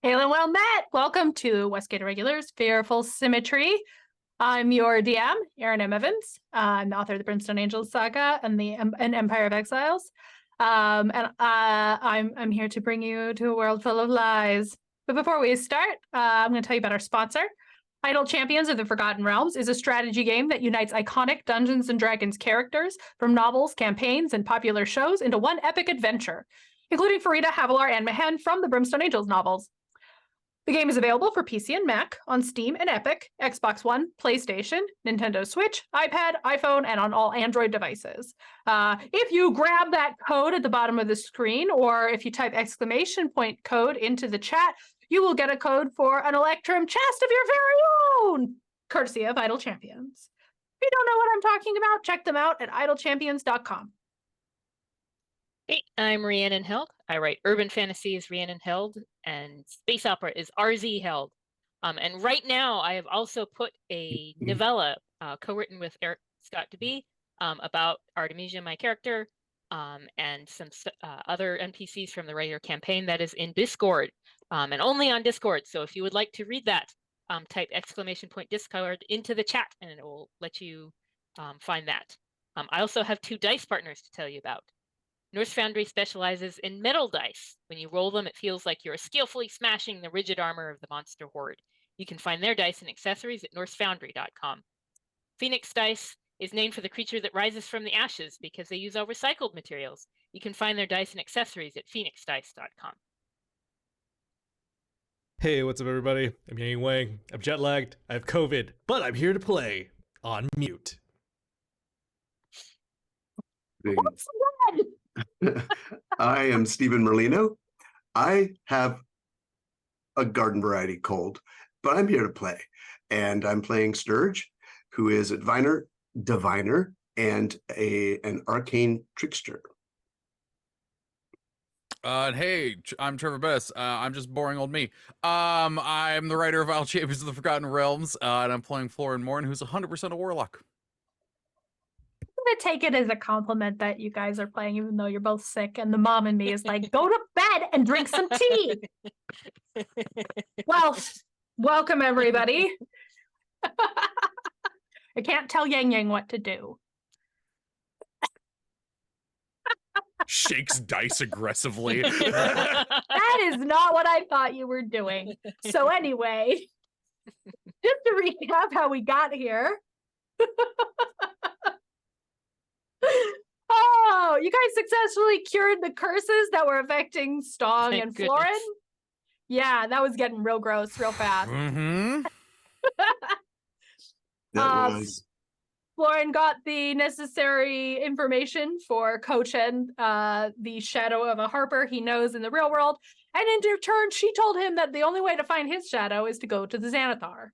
Hail and well met! Welcome to Westgate Irregulars, Fearful Symmetry. I'm your DM, Aaron M. Evans. I'm the author of the Brimstone Angels saga and an Empire of Exiles. I'm here to bring you to a world full of lies. But before we start, I'm going to tell you about our sponsor. Idle Champions of the Forgotten Realms is a strategy game that unites iconic Dungeons & Dragons characters from novels, campaigns, and popular shows into one epic adventure, including Farida, Havilar, and Mehen from the Brimstone Angels novels. The game is available for PC and Mac on Steam and Epic, Xbox One, PlayStation, Nintendo Switch, iPad, iPhone, and on all Android devices. If you grab that code at the bottom of the screen, or if you type ! code into the chat, you will get a code for an Electrum chest of your very own, courtesy of Idle Champions. If you don't know what I'm talking about, check them out at idlechampions.com. Hey, I'm Rhiannon Held. I write urban fantasy as Rhiannon Held, and space opera is RZ Held. And right now, I have also put a novella co-written with Eric Scott DeBee about Artemisia, my character, and some other NPCs from the regular campaign that is in Discord, and only on Discord. So if you would like to read that, type !Discord into the chat, and it will let you find that. I also have 2 dice partners to tell you about. Norse Foundry specializes in metal dice. When you roll them, it feels like you're skillfully smashing the rigid armor of the monster horde. You can find their dice and accessories at norsefoundry.com. Phoenix Dice is named for the creature that rises from the ashes because they use all recycled materials. You can find their dice and accessories at phoenixdice.com. Hey, what's up, everybody? I'm Yang Wang. I'm jet lagged. I have COVID, but I'm here to play on mute. What's that? I am Stephen Merlino. I have a garden variety cold, but I'm here to play. And I'm playing Sturge, who is a diviner, and an arcane trickster. Hey, I'm Trevor Bess. I'm just boring old me. I'm the writer of Idle Champions of the Forgotten Realms, and I'm playing Florin Morn, who's 100% a warlock. I'm going to take it as a compliment that you guys are playing, even though you're both sick, and the mom in me is like, go to bed and drink some tea. Well, welcome, everybody. I can't tell Yang Yang what to do. Shakes dice aggressively. That is not what I thought you were doing. So anyway, just to recap how we got here. Oh, you guys successfully cured the curses that were affecting Stong Thank and Florin? goodness. Yeah, that was getting real gross, real fast. Mm-hmm. That was Florin got the necessary information for Kochen, the shadow of a harper he knows in the real world, and in return, she told him that the only way to find his shadow is to go to the Xanathar.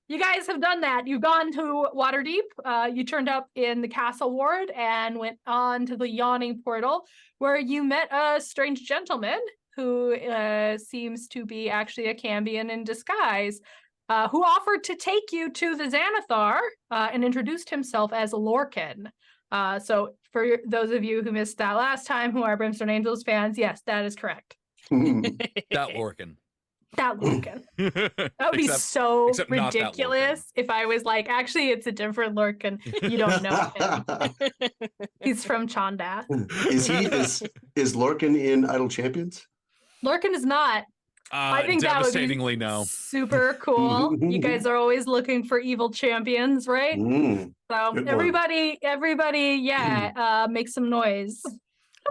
You guys have done that. You've gone to Waterdeep. You turned up in the castle ward and went on to the yawning portal, where you met a strange gentleman who seems to be actually a Cambion in disguise, who offered to take you to the Xanathar and introduced himself as Lorcan. So for those of you who missed that last time, who are Brimstone Angels fans, yes, that is correct. That Lorcan. That Lorcan. That would be so except not that ridiculous if I was like, actually, it's a different Lorcan. You don't know him. He's from Chondath. Is Lorcan in Idle Champions? Lorcan is not. I think that would be devastatingly no. super cool. You guys are always looking for evil champions, right? So Good everybody, yeah, make some noise.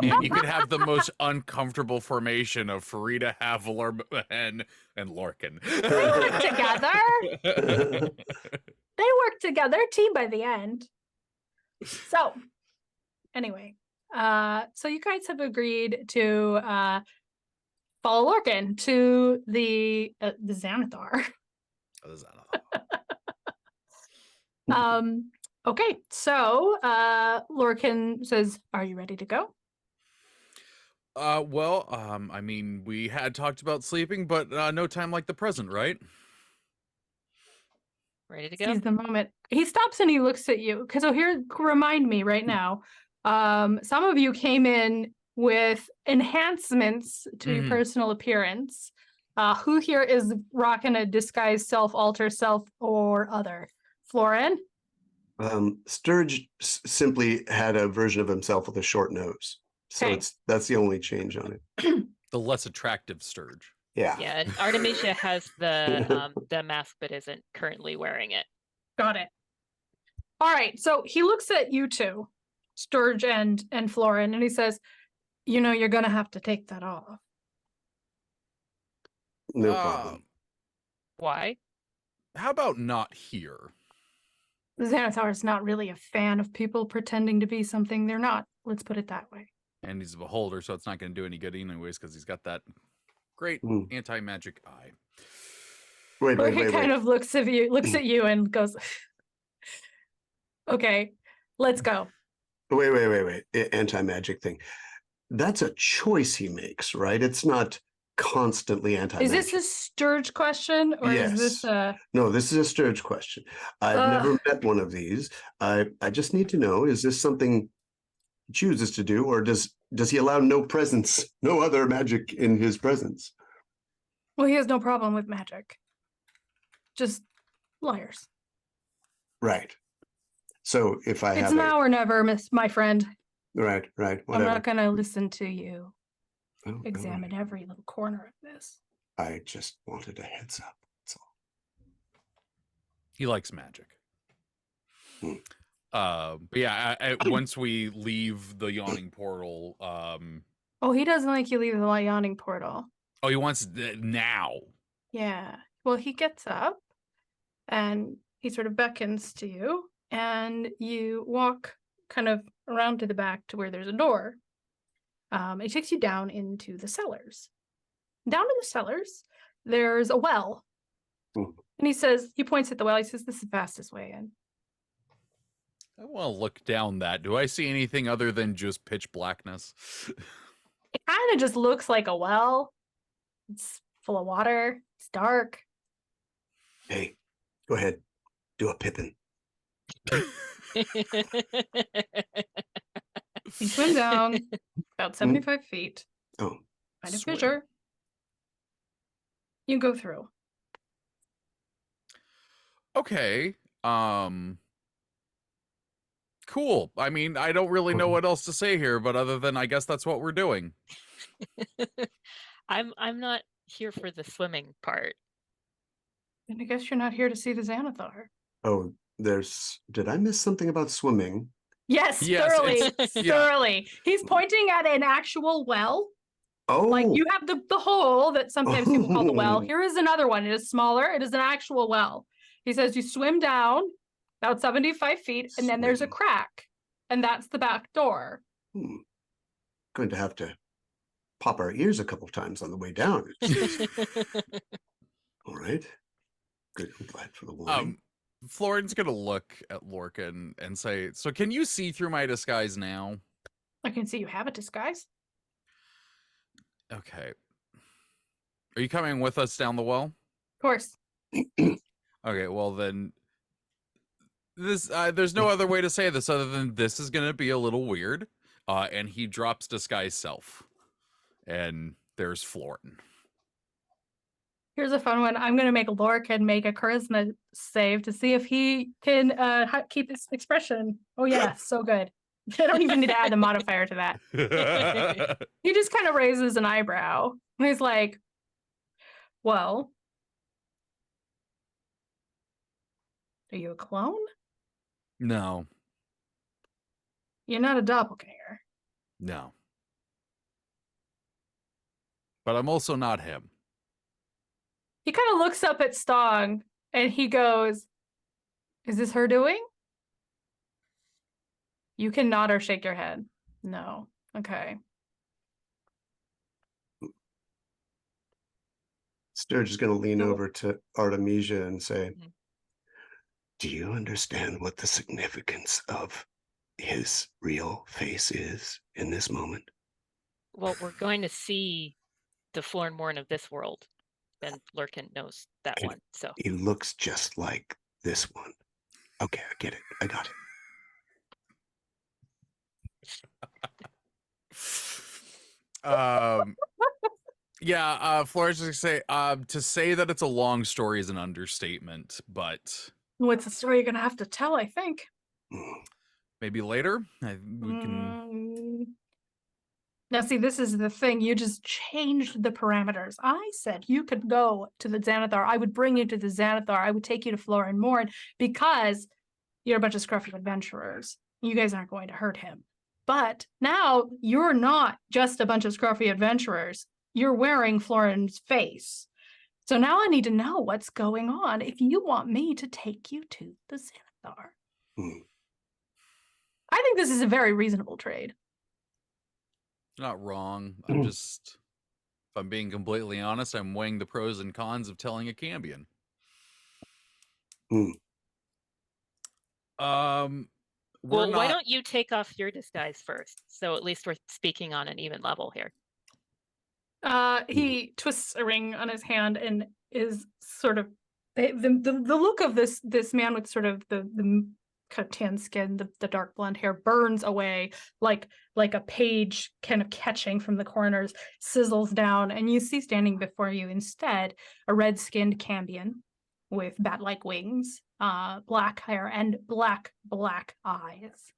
You could have the most uncomfortable formation of Farida, Havilar, and Lorcan. They work together. They work together, team by the end. So, anyway, so you guys have agreed to follow Lorcan to the Xanathar. Okay, so Lorcan says, "Are you ready to go?" I mean, we had talked about sleeping, but no time like the present, right? Ready to go? Seize the moment. He stops and he looks at you. So here, remind me right now. Some of you came in with enhancements to your personal appearance. Who here is rocking a disguise self, alter self, or other? Florin? Sturge simply had a version of himself with a short nose. So Okay. that's the only change on it. The less attractive Sturge. Yeah. Yeah, and Artemisia has the mask but isn't currently wearing it. Got it. All right. So he looks at you two, Sturge and Florin, and he says, "You know, you're gonna have to take that off." No problem. Why? How about not here? Xanathar is not really a fan of people pretending to be something they're not. Let's put it that way. And he's a beholder, so it's not going to do any good anyways, because he's got that great anti-magic eye. Wait, Or he kind of looks at you and goes, "Okay, let's go." Wait. Anti-magic thing. That's a choice he makes, right? It's not constantly anti-magic. Is this a Sturge question, or is this a? No, this is a Sturge question. I've never met one of these. I just need to know: is this something he chooses to do, or does he allow no other magic in his presence? Well, he has no problem with magic. Just liars. Right. So if I It's have now or never, my friend. right, whatever. I'm not going to listen to you Oh, examine all right. every little corner of this. I just wanted a heads up. That's all. He likes magic. Hmm. But yeah, once we leave the yawning portal, Oh, he doesn't like you leave the yawning portal. oh, he wants now. Yeah. Well, he gets up and he sort of beckons to you, and you walk kind of around to the back to where there's a door. It takes you down into the cellars. Down in the cellars, there's a well. Hmm. And he points at the well. He says, "This is the fastest way in." I want to look down that. Do I see anything other than just pitch blackness? It kind of just looks like a well. It's full of water. It's dark. Hey, go ahead. Do a Pippin. You swim down about 75 feet. Oh, Kind of Swim. measure. You go through. Okay. Cool. I mean, I don't really know what else to say here, but other than I guess that's what we're doing. I'm not here for the swimming part. And I guess you're not here to see the Xanathar. oh, did I miss something about swimming? Yes, Yes, thoroughly. it's- yeah. Thoroughly. He's pointing at an actual well. Oh, Like you have the hole that sometimes people call the well. Oh. Here is another one. It is smaller. It is an actual well. He says you swim down about 75 feet, and then there's a Swim. crack. And that's the back door. Going to have to pop our ears a couple times on the way down. All right. Good. I'm glad for the warning. Florin's gonna look at Lorcan and say, "So can you see through my disguise now?" I can see you have a disguise. Okay. Are you coming with us down the well? Of course. Okay, well then this there's no other way to say this other than this is gonna be a little weird. And he drops disguise self. And there's Florin. Here's a fun one. I'm going to make Lorcan make a charisma save to see if he can keep his expression. Oh, yeah. So good. I don't even need to add the modifier to that. He just kind of raises an eyebrow. And he's like, "Well, are you a clone? No, You're not a doppelganger." no. But I'm also not him. He kind of looks up at Stong and he goes, "Is this her doing?" You can nod or shake your head. No. Okay. Sturge is going to lean No. over to Artemisia and say, Mhm. "Do you understand what the significance of his real face is in this moment?" Well, we're going to see the Florin Morn of this world. And Lurkin knows that And one. So He looks just like this one. Okay, I get it. I got it. Yeah, Florin's just gonna say, to say that it's a long story is an understatement, but What's the story you're gonna have to tell, I think. maybe later we can. Mm. Now, see, this is the thing. You just changed the parameters. I said you could go to the Xanathar. I would bring you to the Xanathar. I would take you to Florin Morn because you're a bunch of scruffy adventurers. You guys aren't going to hurt him. But now you're not just a bunch of scruffy adventurers. You're wearing Florin's face. So now I need to know what's going on if you want me to take you to the Xanathar. I think this is a very reasonable trade. Not wrong. I'm just, if I'm being completely honest, I'm weighing the pros and cons of telling a Cambion. Well, why don't you take off your disguise first? So at least we're speaking on an even level here. He twists a ring on his hand and is sort of the look of this man with sort of the kind of tan skin, the dark blonde hair burns away like a page kind of catching from the corners, sizzles down, and you see standing before you instead a red-skinned Cambion with bat-like wings, black hair, and black eyes.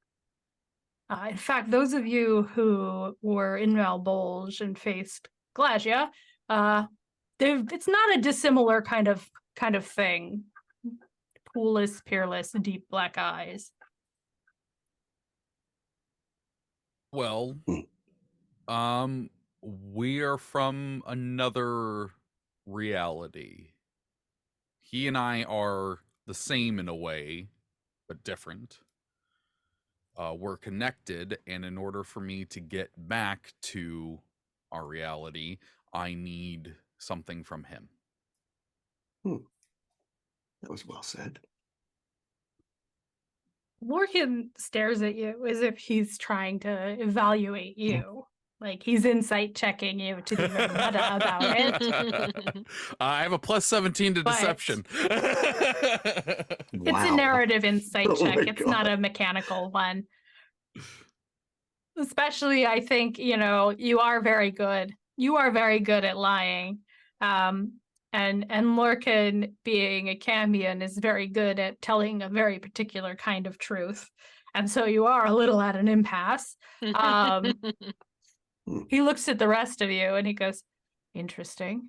In fact, those of you who were in Malbolge and faced Glagia, it's not a dissimilar kind of thing. Coolest, peerless, deep black eyes. Well, we are from another reality. He and I are the same in a way, but different. We're connected, and in order for me to get back to our reality, I need something from him. That was well said. Lorcan stares at you as if he's trying to evaluate you. Like he's insight checking you to be very meta about it. I have a plus 17 to deception. It's a narrative insight check. It's God. not a mechanical one. Especially, I think, you are very good. You are very good at lying. And Lorcan, being a Cambion, is very good at telling a very particular kind of truth. And so you are a little at an impasse. He looks at the rest of you and he goes, interesting.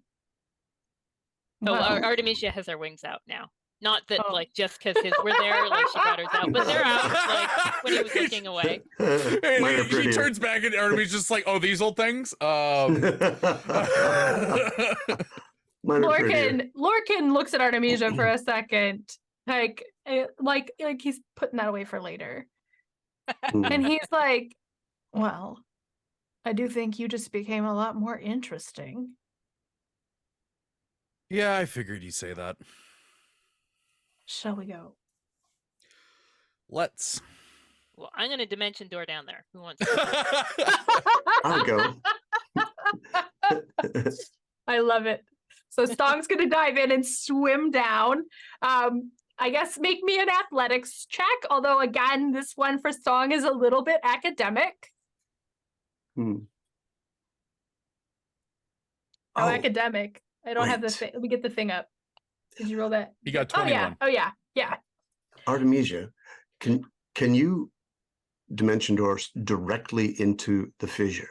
Oh, Well, Artemisia has her wings out now. Not that, like, just because his were there, like, she got hers out, but they're out, like, when he was looking away. And she turns back and Artemisia's just like, oh, these old things? Lorcan looks at Artemisia for a second, like he's putting that away for later. And he's like, well, I do think you just became a lot more interesting. Yeah, I figured you'd say that. Shall we go? Let's. Well, I'm going to dimension door down there. Who wants I'll go. I love it. So Stong's going to dive in and swim down. I guess make me an athletics check. Although, again, this one for Stong is a little bit academic. Oh, academic. I don't have the thing. Let me get the thing up. Did you roll that? He got 21. Oh, yeah. Artemisia, can you dimension doors directly into the fissure?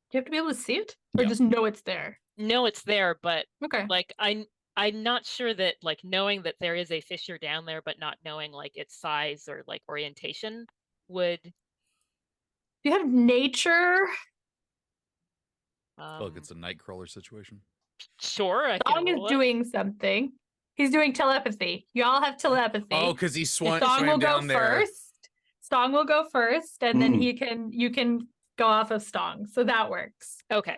Do you have to be able to see it? Or Yeah. just know it's there? No, it's there, but Okay. like I'm not sure that like knowing that there is a fissure down there, but not knowing like its size or like orientation would. Do you have nature? Look, it's a nightcrawler situation. Sure, I Stong can is roll it. doing something. He's doing telepathy. You all have telepathy. Oh, because he swam Stong will go down there. first. Stong will go first, and then Mm. you can go off of Stong. So that works. Okay.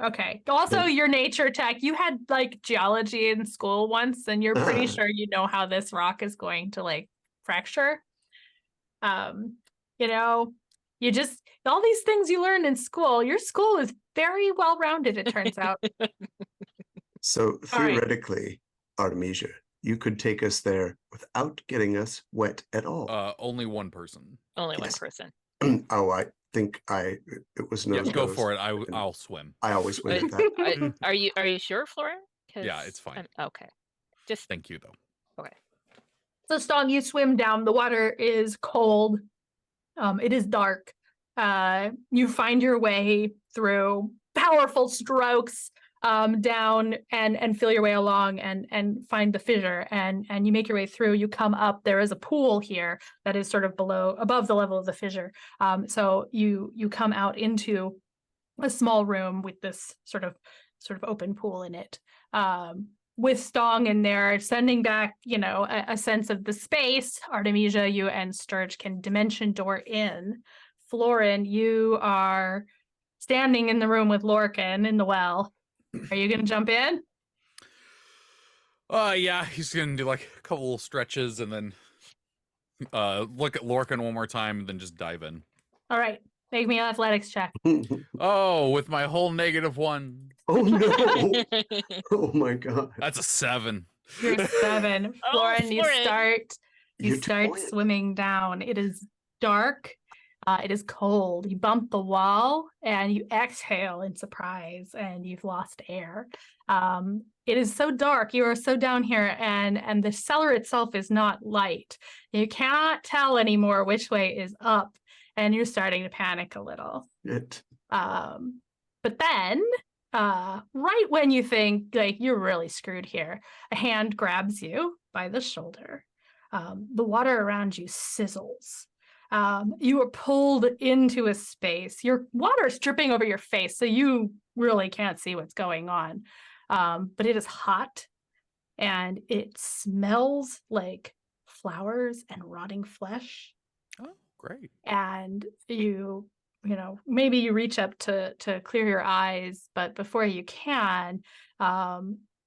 Okay. Also, your nature tech, you had like geology in school once, and you're pretty sure you know how this rock is going to like fracture. You just all these things you learned in school. Your school is very well rounded, it turns out. So All right. theoretically, Artemisia, you could take us there without getting us wet at all. Only one person. Only one Yes. person. Oh, think it was Yeah, nose go goes. for it. and I'll swim. I always win at that. Are you sure, Florin? Yeah, it's fine. Okay. Just Thank you, though. okay. So Stong, you swim down. The water is cold. It is dark. You find your way through powerful strokes down and feel your way along and find the fissure and you make your way through. You come up. There is a pool here that is sort of above the level of the fissure. So you come out into a small room with this sort of open pool in it. With Stong in there, sending back, a sense of the space. Artemisia, you and Sturge can dimension door in. Florin, you are standing in the room with Lorcan in the well. Are you going to jump in? Yeah, he's gonna do like a couple little stretches and then look at Lorcan one more time and then just dive in. All right. Make me an athletics check. Oh, with my whole -1. Oh no! Oh my god! That's a 7. You're 7. Oh, Florin, you Florin. start You're start toying. swimming down. It is dark. It is cold. You bump the wall and you exhale in surprise and you've lost air. It is so dark. You are so down here and the cellar itself is not light. You cannot tell anymore which way is up and you're starting to panic a little. But then, right when you think like you're really screwed here, a hand grabs you by the shoulder. The water around you sizzles. You are pulled into a space. Your water is dripping over your face, so you really can't see what's going on. But it is hot, and it smells like flowers and rotting flesh. Oh, great. And maybe you reach up to clear your eyes, but before you can,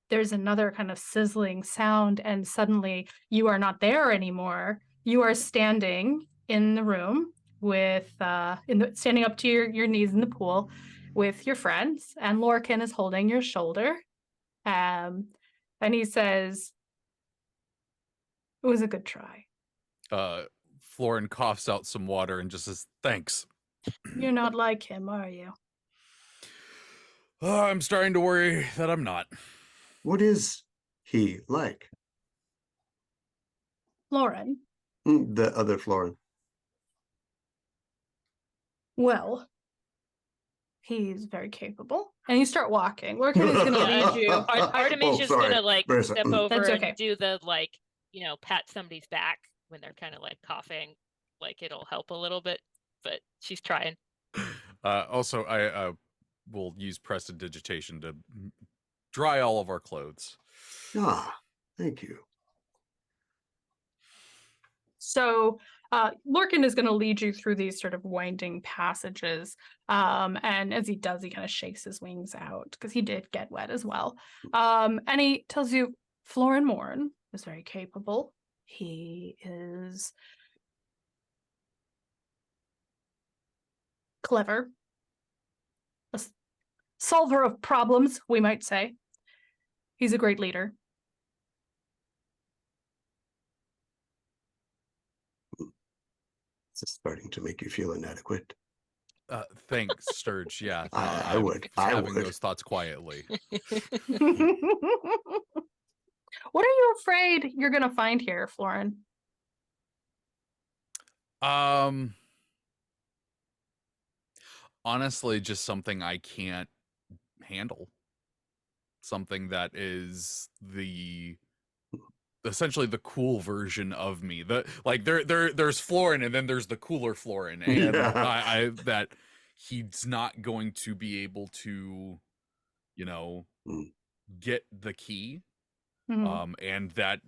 there's another kind of sizzling sound, and suddenly you are not there anymore. You are standing in the room with standing up to your knees in the pool with your friends, and Lorcan is holding your shoulder. And he says, "It was a good try." Florin coughs out some water and just says, "Thanks." You're not like him, are you? Oh, I'm starting to worry that I'm not. What is he like? Florin. The other Florin. Well, he's very capable. And you start walking. Lorcan is going to lead you. Artemisia's sorry. gonna like Very step sorry. over That's and okay. do the pat somebody's back when they're kind of like coughing, like it'll help a little bit, but she's trying. Also, I will use prestidigitation to dry all of our clothes. Ah, thank you. So Lorcan is going to lead you through these sort of winding passages. And as he does, he kind of shakes his wings out because he did get wet as well. And he tells you Florin Morn is very capable. He is clever. A solver of problems, we might say. He's a great leader. This is starting to make you feel inadequate. Thanks, Sturge. Yeah, I I'm would. having those thoughts quietly. What are you afraid you're going to find here, Florin? Honestly, just something I can't handle. Something that is essentially the cool version of me. There's Florin and then there's the cooler Florin, and Yeah. that he's not going to be able to, get the key. Mhm. And that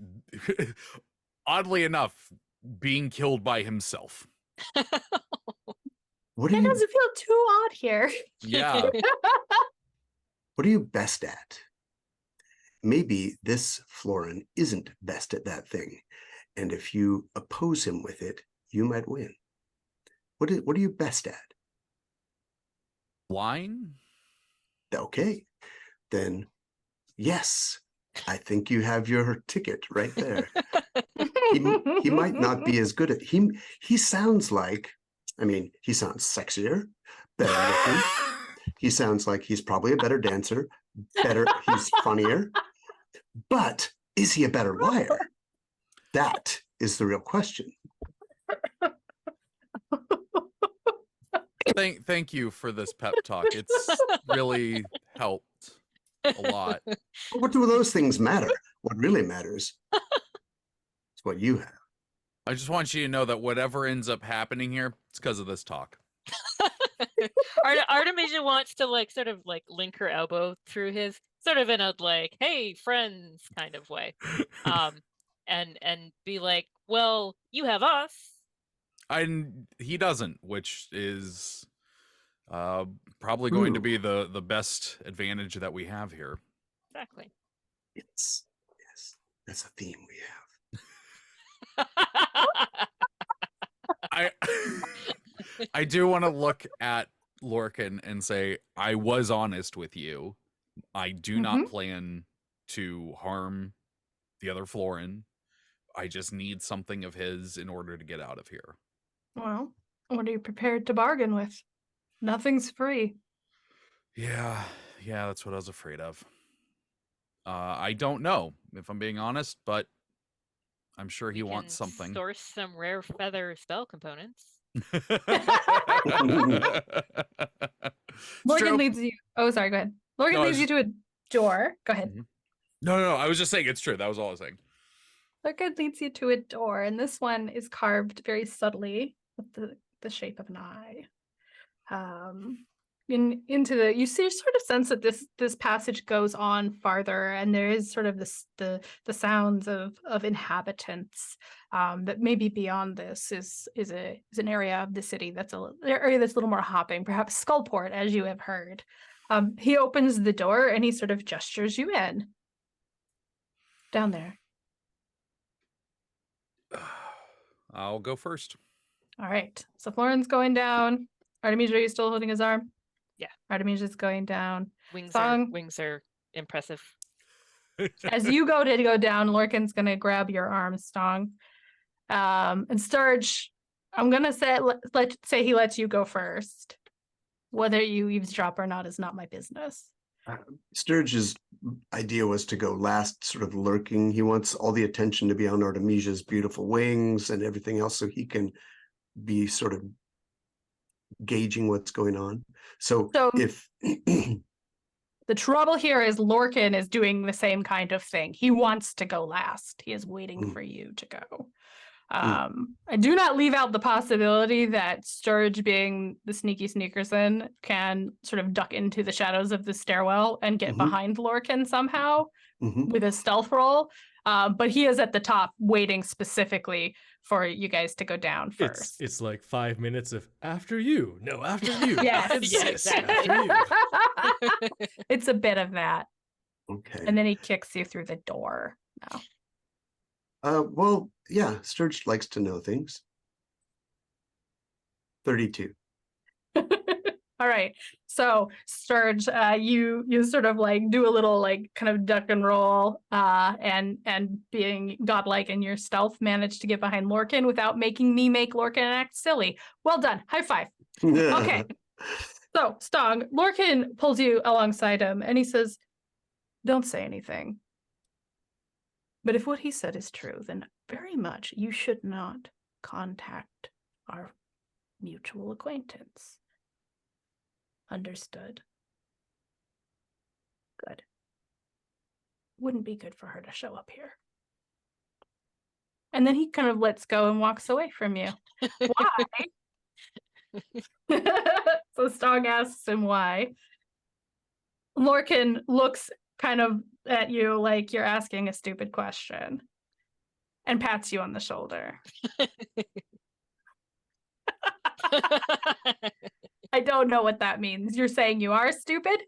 oddly enough, being killed by himself. What are That you? doesn't feel too odd here. Yeah. What are you best at? Maybe this Florin isn't best at that thing, and if you oppose him with it, you might win. What are you best at? Lying? Okay, then yes, I think you have your ticket right there. He might not be as good at he sounds like I mean, he sounds sexier, better looking. He sounds like he's probably a better dancer, he's funnier. But is he a better liar? That is the real question. Thank you for this pep talk. It's really helped a lot. But what do those things matter? What really matters is what you have. I just want you to know that whatever ends up happening here, it's because of this talk. Artemisia wants to like sort of like link her elbow through his, sort of in a like, hey friends kind of way. And be like, well, you have us. He doesn't, which is probably going to be the best advantage that we have here. Exactly. Yes, that's a theme we have. I do want to look at Lorcan and say, I was honest with you. I do not plan to harm the other Florin. I just need something of his in order to get out of here. Well, what are you prepared to bargain with? Nothing's free. Yeah, that's what I was afraid of. I don't know, if I'm being honest, but I'm sure he wants something. Source some rare feather spell components. Morgan leads you. Oh, sorry. Go ahead. Morgan leads you to a door. Go ahead. No. I was just saying it's true. That was all I was saying. Morgan leads you to a door, and this one is carved very subtly with the shape of an eye. You see, sort of sense that this passage goes on farther, and there is sort of the sounds of inhabitants that maybe beyond this is an area of the city that's an area that's a little more hopping, perhaps Skullport, as you have heard. He opens the door and he sort of gestures you in. Down there. I'll go first. All right. So Florin's going down. Artemisia, are you still holding his arm? Yeah. Artemisia's going down. Wings Song. are impressive. As you go down, Lorcan's gonna grab your arm, Stong. And Sturge, I'm gonna say let's say he lets you go first. Whether you eavesdrop or not is not my business. Sturge's idea was to go last, sort of lurking. He wants all the attention to be on Artemisia's beautiful wings and everything else, so he can be sort of gauging what's going on. So if the trouble here is Lorcan is doing the same kind of thing. He wants to go last. He is waiting for you to go. I do not leave out the possibility that Sturge, being the sneaky sneakerson, can sort of duck into the shadows of the stairwell and get behind Lorcan somehow with a stealth roll. But he is at the top waiting specifically for you guys to go down first. It's like 5 minutes of after you. No, after you. Yes. Yeah, exactly. After you. It's a bit of that. Okay. And then he kicks you through the door now. Well, yeah, Sturge likes to know things. 32. All right. So Sturge, you sort of like do a little like kind of duck and roll, and being godlike in your stealth, managed to get behind Lorcan without making me make Lorcan act silly. Well done. High five. Okay. So Stong, Lorcan pulls you alongside him and he says, "Don't say anything. But if what he said is true, then very much you should not contact our mutual acquaintance. Understood? Good. Wouldn't be good for her to show up here." And then he kind of lets go and walks away from you. Why? So Stong asks him why. Lorcan looks kind of at you like you're asking a stupid question and pats you on the shoulder. I don't know what that means. You're saying you are stupid?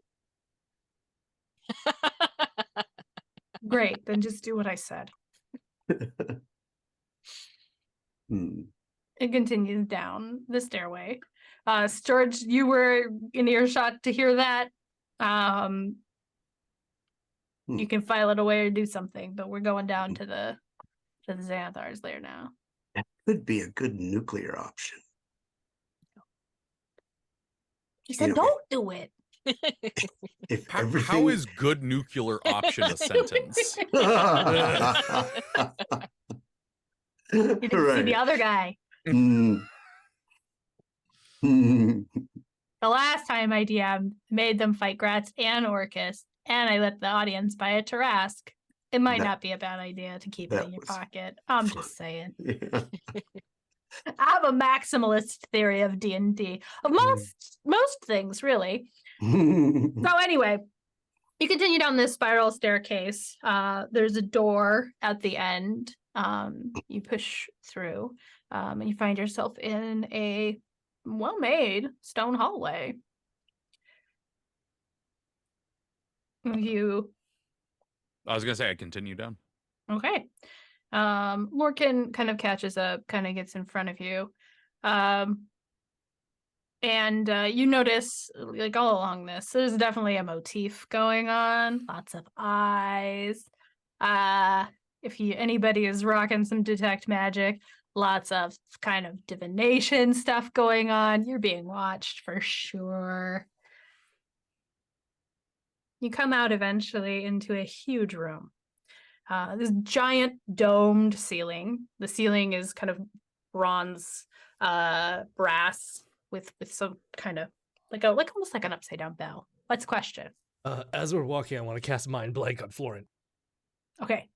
Great, then just do what I said. It continues down the stairway. Sturge, you were in earshot to hear that. You can file it away or do something, but we're going down to the Xanathar's lair now. That could be a good nuclear option. He said, You know, don't do it. if How everything is good nuclear option a sentence? You didn't see the other guy. Mm. Mm. The last time I DM'd, made them fight Gratz and Orcus, and I let the audience buy a Tarask. It might That- not be a bad idea to keep it that in your was pocket. I'm fun. just saying. Yeah. I have a maximalist theory of D&D. Of most things, really. So anyway, you continue down this spiral staircase. There's a door at the end. You push through, and you find yourself in a well-made stone hallway. You I was gonna say I continue down. okay? Lorcan kind of catches up, kind of gets in front of you, and you notice, like all along this, there's definitely a motif going on. Lots of eyes. If anybody is rocking some detect magic, lots of kind of divination stuff going on. You're being watched for sure. You come out eventually into a huge room. This giant domed ceiling. The ceiling is kind of bronze, brass with some kind of like almost like an upside down bell. Let's question. As we're walking, I want to cast Mind Blank on Florin. Okay.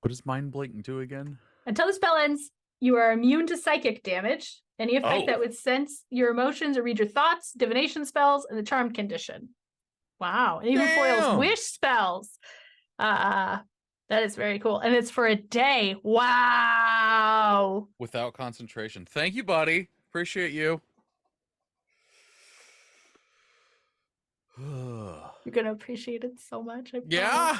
What does Mind Blank do again? Until the spell ends, you are immune to psychic damage. Any effect that would sense your emotions or read your thoughts, divination spells, and the charmed condition. Wow. And even foils Damn. wish spells. That is very cool. And it's for a day. Wow. Without concentration. Thank you, buddy. Appreciate you. You're gonna appreciate it so much. I Yeah.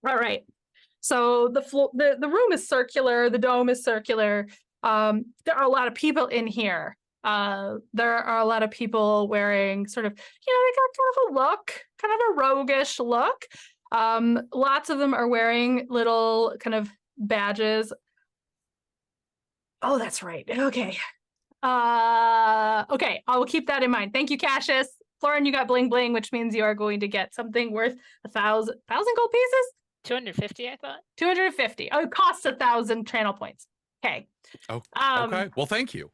All right. So the room is circular. The dome is circular. There are a lot of people in here. There are a lot of people wearing sort of, they got kind of a look, kind of a roguish look. Lots of them are wearing little kind of badges. Oh, that's right. Okay. Okay, I will keep that in mind. Thank you, Cassius. Florin, you got bling bling, which means you are going to get something worth 1,000 gold pieces? 250, I thought. 250. Oh, it costs 1,000 channel points. Okay. Oh, Um, okay. Well, thank you.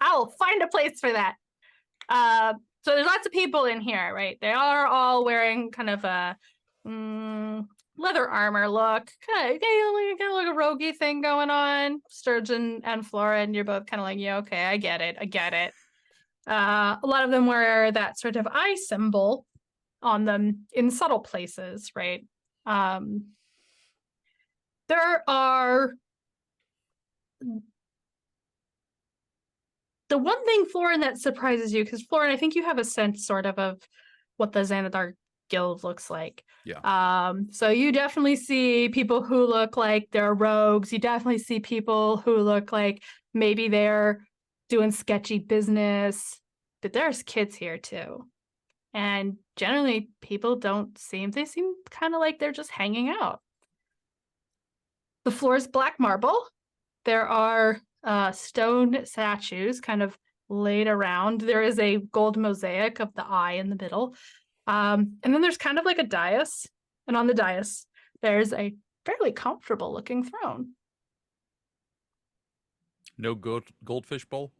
I'll find a place for that. So there's lots of people in here, right? They are all wearing kind of a leather armor look. Kind of like a roguey thing going on. Sturgeon and Florin, you're both kind of like, yeah, okay, I get it. A lot of them wear that sort of eye symbol on them in subtle places, right? There are the one thing, Florin, that surprises you, because Florin, I think you have a sense sort of what the Xanathar guild looks like. Yeah. So you definitely see people who look like they're rogues. You definitely see people who look like maybe they're doing sketchy business, but there's kids here too. And generally people they seem kind of like they're just hanging out. The floor is black marble. There are stone statues kind of laid around. There is a gold mosaic of the eye in the middle. And then there's kind of like a dais. And on the dais, there's a fairly comfortable looking throne. No goldfish bowl?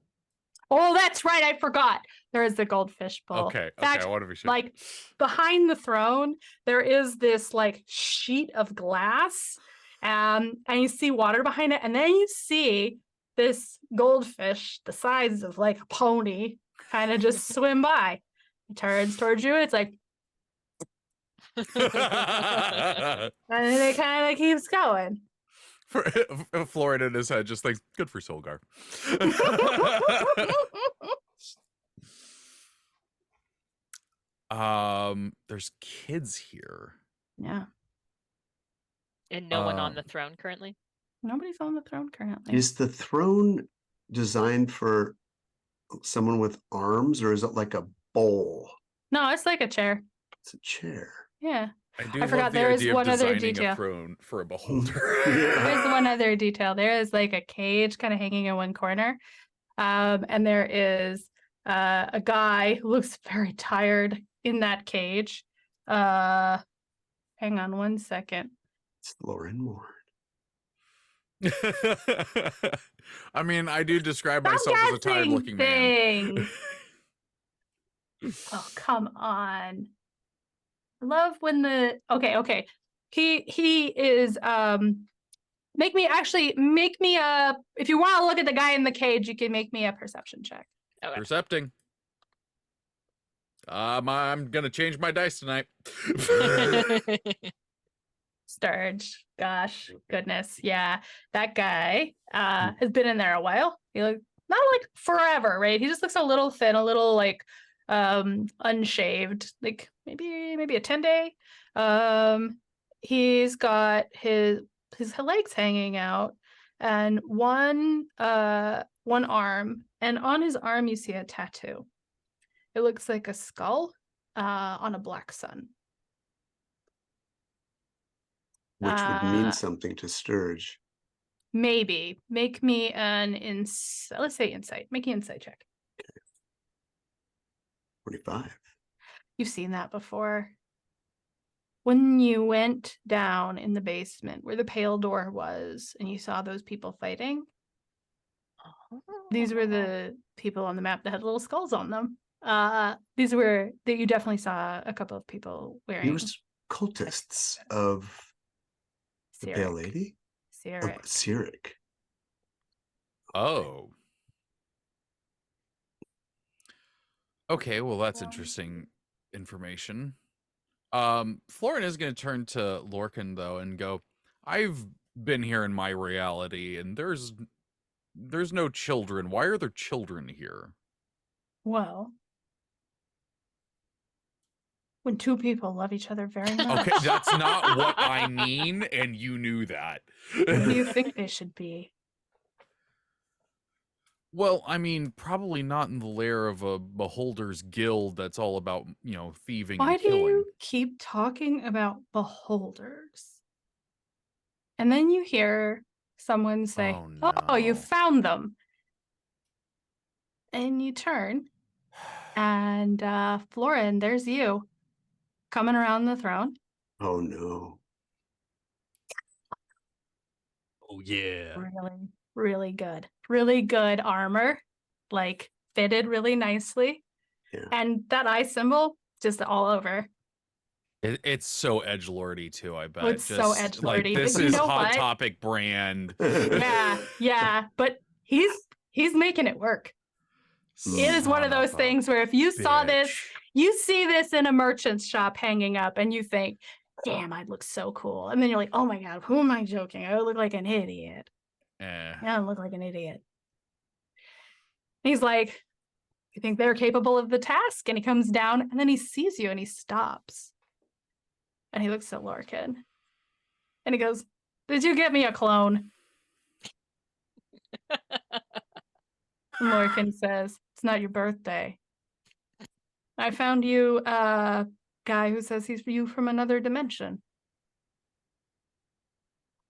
Oh, that's right. I forgot. There is the goldfish bowl. Okay. In fact, I want to be sure. like behind the throne, there is this like sheet of glass. And you see water behind it. And then you see this goldfish, the size of like a pony, kind of just swim by. It turns towards you and it's like, and then it kind of keeps going. Florin in his head just thinks, good for Solgar. There's kids here. Yeah. And no one on the throne currently? Nobody's on the throne currently. Is the throne designed for someone with arms, or is it like a bowl? No, it's like a chair. It's a chair. Yeah. I do I love forgot the there is idea of one other designing a detail. throne for a beholder. There's one other detail. There is like a cage kind of hanging in one corner. And there is a guy who looks very tired in that cage. Hang on one second. It's Florin Ward. I mean, I do describe Stop myself as a guessing tired-looking man. things. Oh, come on. I love when the okay. He is make me a if you want to look at the guy in the cage, you can make me a perception check. Okay. Percepting. I'm gonna change my dice tonight. Sturge. Gosh, goodness. Yeah. That guy has been in there a while. He looks not like forever, right? He just looks a little thin, a little like unshaved, like maybe a 10-day. He's got his legs hanging out and one arm, and on his arm you see a tattoo. It looks like a skull on a black sun. Which would mean something to Sturge. Maybe. Make me an let's say insight. Make an insight check. 45. You've seen that before. When you went down in the basement where the pale door was and you saw those people fighting, these were the people on the map that had little skulls on them. These were that you definitely saw a couple of people wearing. These cultists of the Pale Lady? Cyric. Cyric. Oh. Okay, well that's interesting information. Florin is going to turn to Lorcan though and go, I've been here in my reality and there's no children. Why are there children here? Well, when two people love each other very much. Okay, that's not what I mean, and you knew that. What do you think they should be? Well, I mean, probably not in the lair of a beholder's guild that's all about, thieving Why and do killing. you keep talking about beholders? And then you hear someone say, "Oh, you no. found them." And you turn, and Florin, there's you coming around the throne. Oh no. Oh yeah. Really, really good. Really good armor, like fitted really nicely. Yeah. And that eye symbol just all over. It's so edgelordy too, I bet. It's so edgelordy, Like, this but you is know Hot what? Topic brand. Yeah, but he's making it work. It is one of those things where if you saw this, you see this in a merchant's shop hanging up and you think, damn, I'd look so cool. And then you're like, oh my God, who am I joking? I would look like an idiot. I don't look like an idiot. He's like, you think they're capable of the task? And he comes down and then he sees you and he stops. And he looks at Lorcan and he goes, did you get me a clone? And Lorcan says, it's not your birthday. I found you a guy who says he's you from another dimension.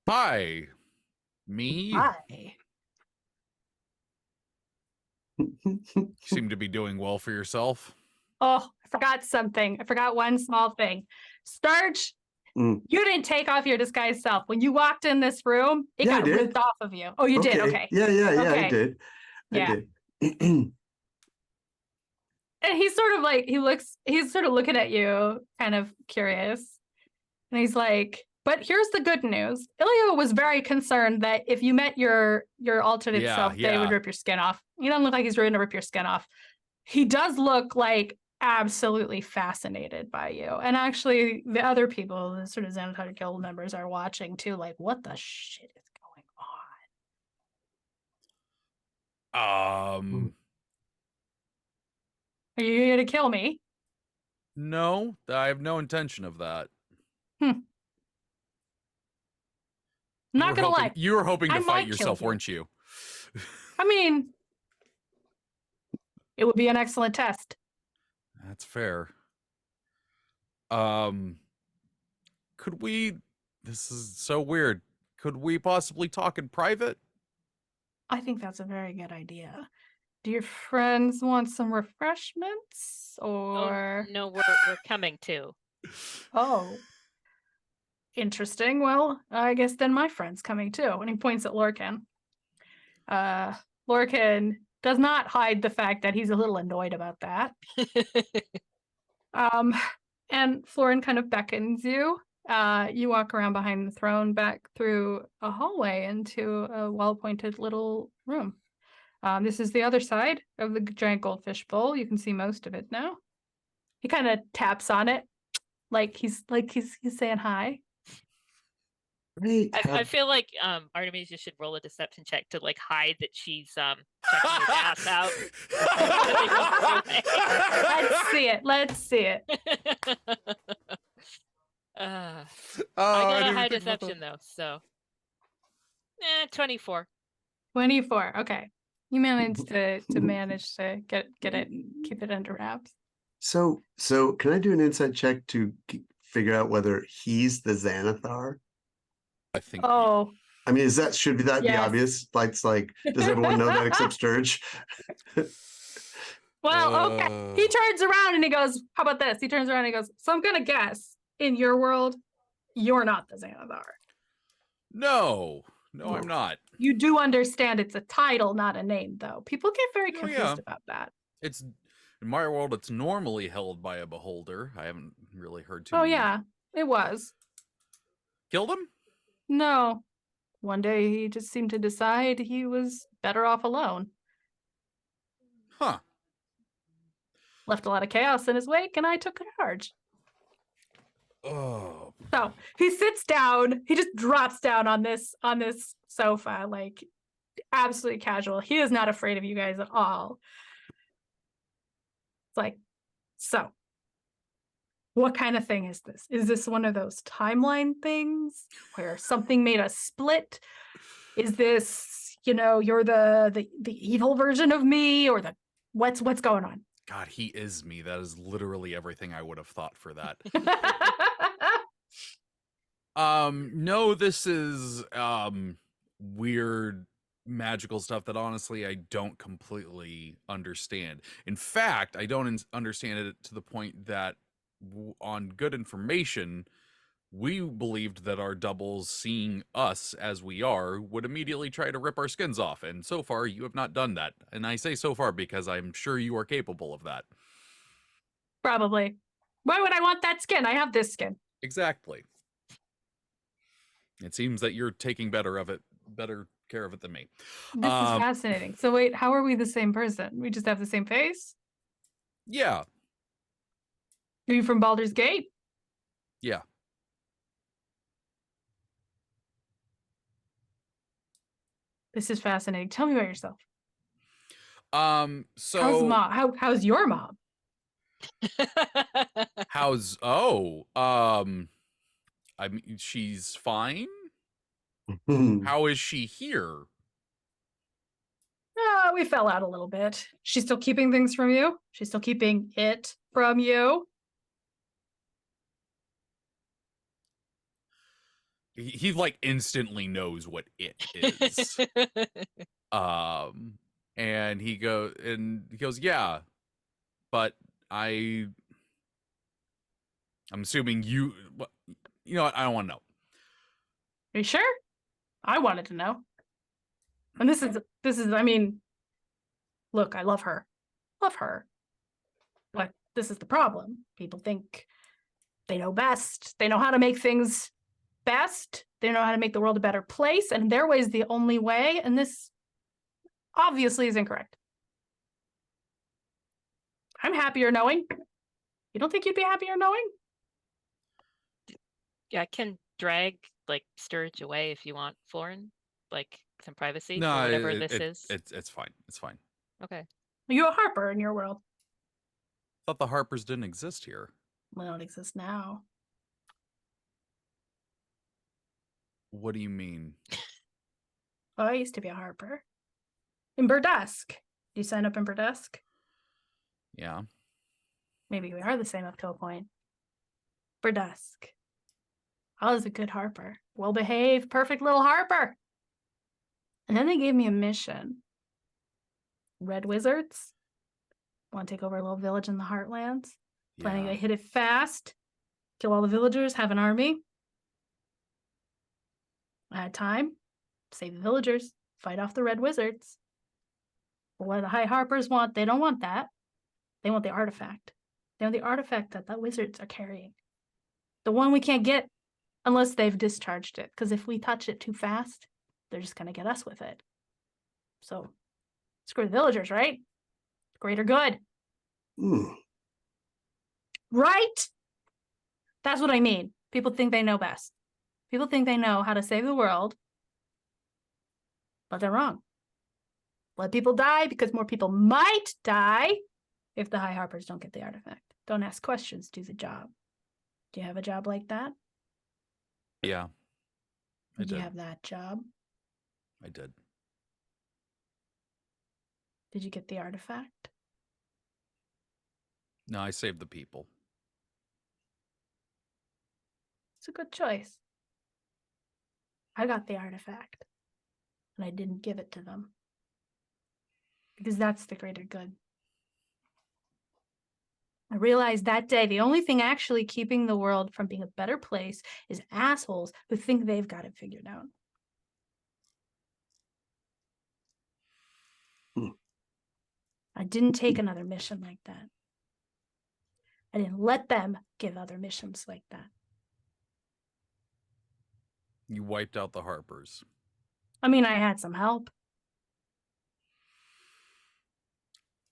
Hi. Me? Hi. You seem to be doing well for yourself. Oh, I forgot something. I forgot one small thing. Starch, you didn't take off your disguised self. When you walked in this room, it got ripped off of you. Oh, you did? Okay. Yeah, Okay. I did. Yeah. I did. And he's sort of looking at you, kind of curious. And he's like, but here's the good news. Ilya was very concerned that if you met your alternate self, they would rip your skin off. You don't look like he's ready to rip your skin off. He does look like absolutely fascinated by you. And actually, the other people, the sort of Xanathar Guild members, are watching too, like, what the shit is going on? Are you here to kill me? No, I have no intention of that. I'm not gonna lie. You were hoping to I fight might yourself, kill you. weren't you? I mean, it would be an excellent test. That's fair. could we? This is so weird. Could we possibly talk in private? I think that's a very good idea. Do your friends want some refreshments Oh, or? no, we're coming to. Oh, interesting. Well, I guess then my friend's coming too. And he points at Lorcan. Lorcan does not hide the fact that he's a little annoyed about that. And Florin kind of beckons you. You walk around behind the throne back through a hallway into a well-appointed little room. This is the other side of the giant goldfish bowl. You can see most of it now. He kind of taps on it, like he's saying hi. Great. I feel like Artemisia should roll a deception check to like hide that she's checking his ass out. Let's see it. I Oh, got a didn't high think about deception though, so 24. 24. Okay. You managed to get it, keep it under wraps. So can I do an insight check to figure out whether he's the Xanathar? I think. Oh, I mean, should that be Yes. obvious? Does everyone know that except Sturge? well, okay. He turns around and he goes, "How about this?" He turns around and he goes, "So I'm gonna guess in your world, you're not the Xanathar. No, I'm not. You do understand it's a title, not a name, though. People get very Oh, confused yeah. about that. It's in my world. It's normally held by a beholder. I haven't really heard too Oh many. yeah, it was. Killed him? No. One day he just seemed to decide he was better off alone. Huh. Left a lot of chaos in his wake, and I took charge. Oh. So he sits down. He just drops down on this sofa, like absolutely casual. He is not afraid of you guys at all. It's like, so what kind of thing is this? Is this one of those timeline things where something made us split? Is this, you're the evil version of me, or the what's going on? God, he is me. That is literally everything I would have thought for that. No, this is weird magical stuff that honestly I don't completely understand. In fact, I don't understand it to the point that on good information, we believed that our doubles, seeing us as we are, would immediately try to rip our skins off, and so far you have not done that. And I say so far because I'm sure you are capable of that. Probably. Why would I want that skin? I have this skin. Exactly. It seems that you're taking better care of it than me. This is fascinating. So wait, how are we the same person? We just have the same face? Yeah. Are you from Baldur's Gate? Yeah. This is fascinating. Tell me about yourself. So How's mom? How's your mom? I mean, she's fine. Hmm. How is she here? We fell out a little bit. She's still keeping things from you? She's still keeping it from you? He like instantly knows what it is. And he goes, yeah, but I'm assuming you know what? I don't want to know. Are you sure? I wanted to know. And this is, I mean, look, I love her. Love her. But this is the problem. People think they know best. They know how to make things best. They know how to make the world a better place. And their way is the only way. And this obviously is incorrect. I'm happier knowing. You don't think you'd be happier knowing? Yeah, I can drag like Sturge away if you want, Florin. Like some privacy No, or whatever this is. It's fine. It's fine. Okay. Are you a Harper in your world? Thought the Harpers didn't exist here. Well, they don't exist now. What do you mean? Oh, I used to be a Harper. In Burdesk. Do you sign up in Burdesk? I was a good harper. Well-behaved, perfect little harper. And then they gave me a mission. Red Wizards want to take over a little village in the Heartlands. Planning to hit it fast. Kill all the villagers, have an army. I had time. Save the villagers. Fight off the Red Wizards. But what do the High Harpers want? They don't want that. They want the artifact. They want the artifact that the wizards are carrying. The one we can't get unless they've discharged it. Because if we touch it too fast, they're just going to get us with it. So, screw the villagers, right? Greater good. Right? That's what I mean. People think they know best. People think they know how to save the world. But they're wrong. Let people die because more people might die if the High Harpers don't get the artifact. Don't ask questions, do the job. Do you have a job like that? Yeah. I Did you did. have that job? I did. Did you get the artifact? No, I saved the people. It's a good choice. I got the artifact, and I didn't give it to them. Because that's the greater good. I realized that day the only thing actually keeping the world from being a better place is assholes who think they've got it figured out. I didn't take another mission like that. I didn't let them give other missions like that. You wiped out the Harpers. I mean, I had some help.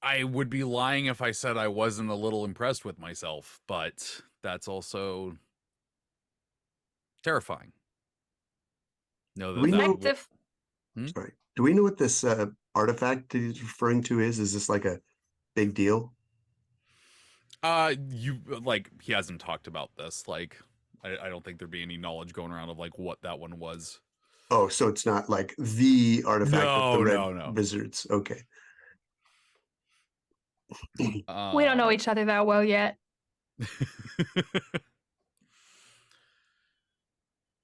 I would be lying if I said I wasn't a little impressed with myself, but that's also terrifying. No, We know- Effective. Sorry. Do we know what this artifact he's referring to is? Is this like a big deal? You like he hasn't talked about this. Like, I don't think there'd be any knowledge going around of like what that one was. Oh, so it's not like the artifact of the Red No. Wizards. Okay. We don't know each other that well yet.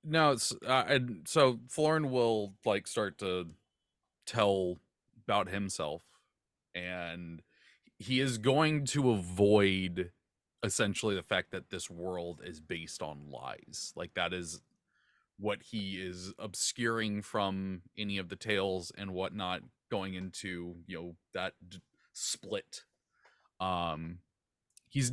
No, it's and so Florin will like start to tell about himself, and he is going to avoid essentially the fact that this world is based on lies. Like that is what he is obscuring from any of the tales and whatnot, going into, you know, that split. He's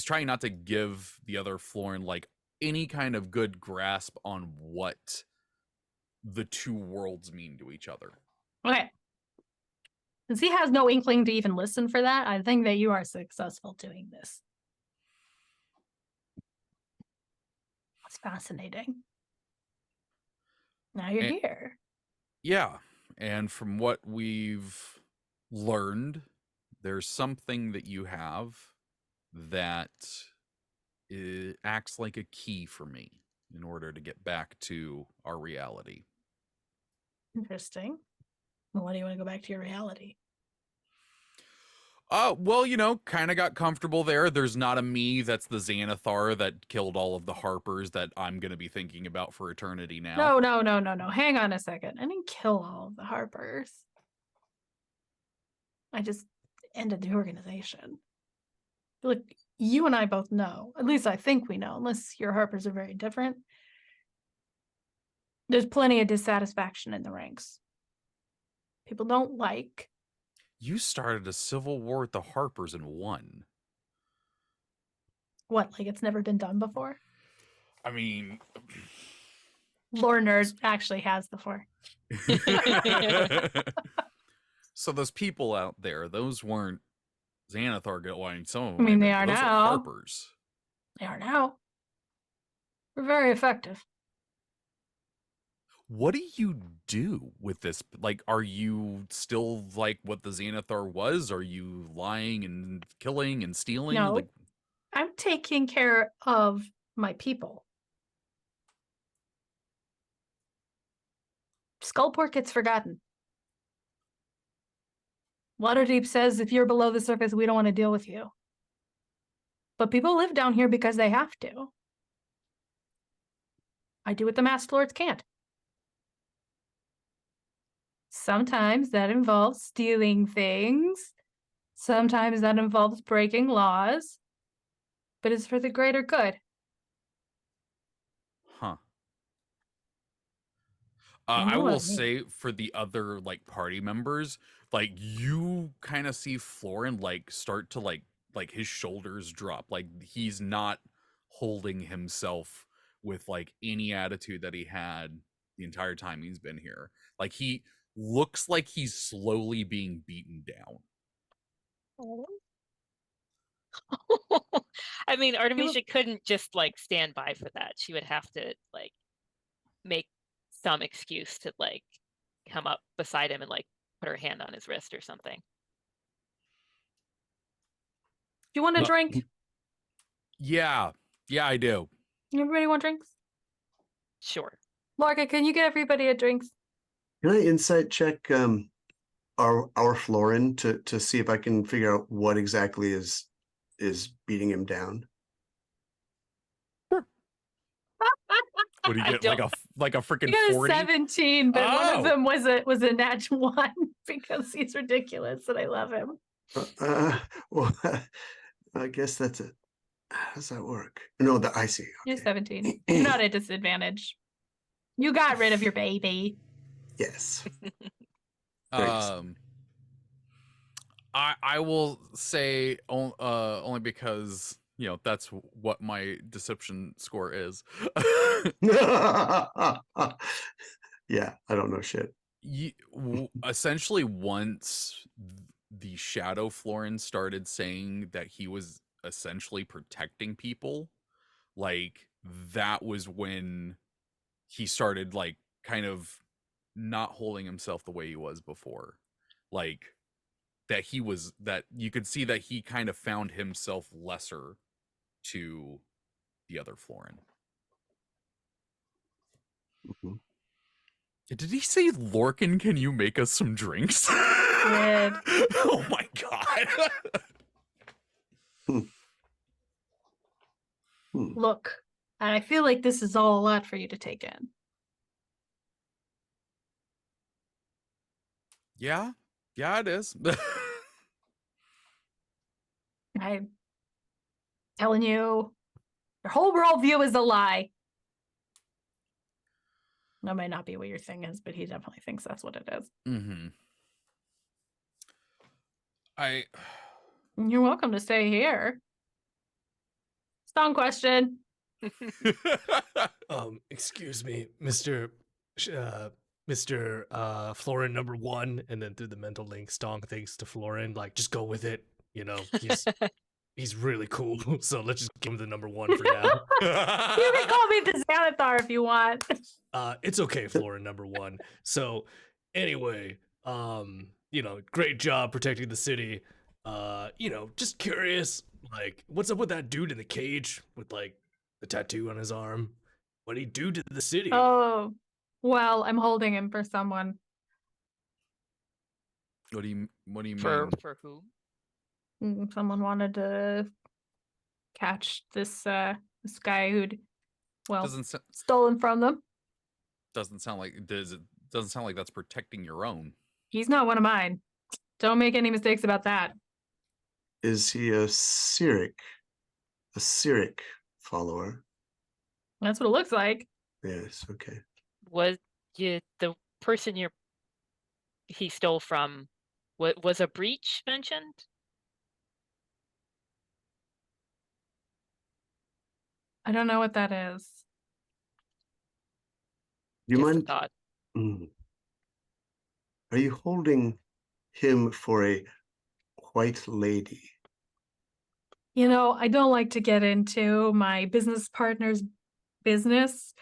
trying not to give the other Florin like any kind of good grasp on what the two worlds mean to each other. Okay. Since he has no inkling to even listen for that, I think that you are successful doing this. That's fascinating. Now you're here. Yeah, and from what we've learned, there's something that you have that acts like a key for me in order to get back to our reality. Interesting. Well, why do you want to go back to your reality? Well, you know, kind of got comfortable there. There's not a me that's the Xanathar that killed all of the Harpers that I'm going to be thinking about for eternity now. No. Hang on a second. I didn't kill all of the Harpers. I just ended the organization. Look, you and I both know, at least I think we know, unless your Harpers are very different. There's plenty of dissatisfaction in the ranks. People don't like. You started a civil war with the Harpers and won. What, like it's never been done before? I mean... Lore Nerd actually has before. So those people out there, those weren't Xanathar going. Some of I them, mean, they are those now. Harpers. They are now. We're very effective. What do you do with this? Like, are you still like what the Xanathar was? Are you lying and killing and stealing? No. Like, I'm taking care of my people. Skullport gets forgotten. Waterdeep says if you're below the surface, we don't want to deal with you. But people live down here because they have to. I do what the masked lords can't. Sometimes that involves stealing things. Sometimes that involves breaking laws. But it's for the greater good. Huh. And I you will love me. say for the other like party members, like you kind of see Florin like start to like his shoulders drop. Like he's not holding himself with like any attitude that he had the entire time he's been here. Like he looks like he's slowly being beaten down. I mean, Artemisia couldn't just like stand by for that. She would have to like make some excuse to like come up beside him and like put her hand on his wrist or something. Do you want a No. drink? Yeah, I do. Everybody want drinks? Sure. Lorca, can you get everybody a drink? Can I insight check our Florin to see if I can figure out what exactly is beating him down? What do you I get? don't- Like a You freaking got a 40? 17, but one Oh. of them was a nat 1 because he's ridiculous and I love him. Well, I guess that's it. How does that work? No, I see. You're Okay. 17. You're not at a disadvantage. You got rid of your baby. Yes. Thanks. I will say only because that's what my deception score is. Yeah, I don't know shit. Essentially, once the Shadow Florin started saying that he was essentially protecting people, like that was when he started like kind of not holding himself the way he was before. Like that you could see that he kind of found himself lesser to the other Florin. Mm-hmm. Did he say, Lorcan, can you make us some drinks? Did. Oh my god. Look, I feel like this is all a lot for you to take in. Yeah, it is. I'm telling you, your whole worldview is a lie. That might not be what your thing is, but he definitely thinks that's what it is. Mm-hmm. You're welcome to stay here. Strong question. Excuse me, Mr. Florin number 1, and then through the mental link, Stong thinks to Florin, like, just go with it. He's really cool, so let's just give him the number 1 for now. You can call me the Xanathar if you want. It's okay, Florin number 1. So, anyway, great job protecting the city. Just curious, like, what's up with that dude in the cage with like the tattoo on his arm? What'd he do to the city? Oh, well, I'm holding him for someone. What do you mean? For who? Someone wanted to catch this guy who'd stolen from them. Doesn't sound like doesn't sound like that's protecting your own. He's not one of mine. Don't make any mistakes about that. Is he a Cyric follower? That's what it looks like. Yes, okay. Was you the person he stole from? Was a breach mentioned? I don't know what that is. You Just a mind? thought. Are you holding him for a white lady? I don't like to get into my business partner's business.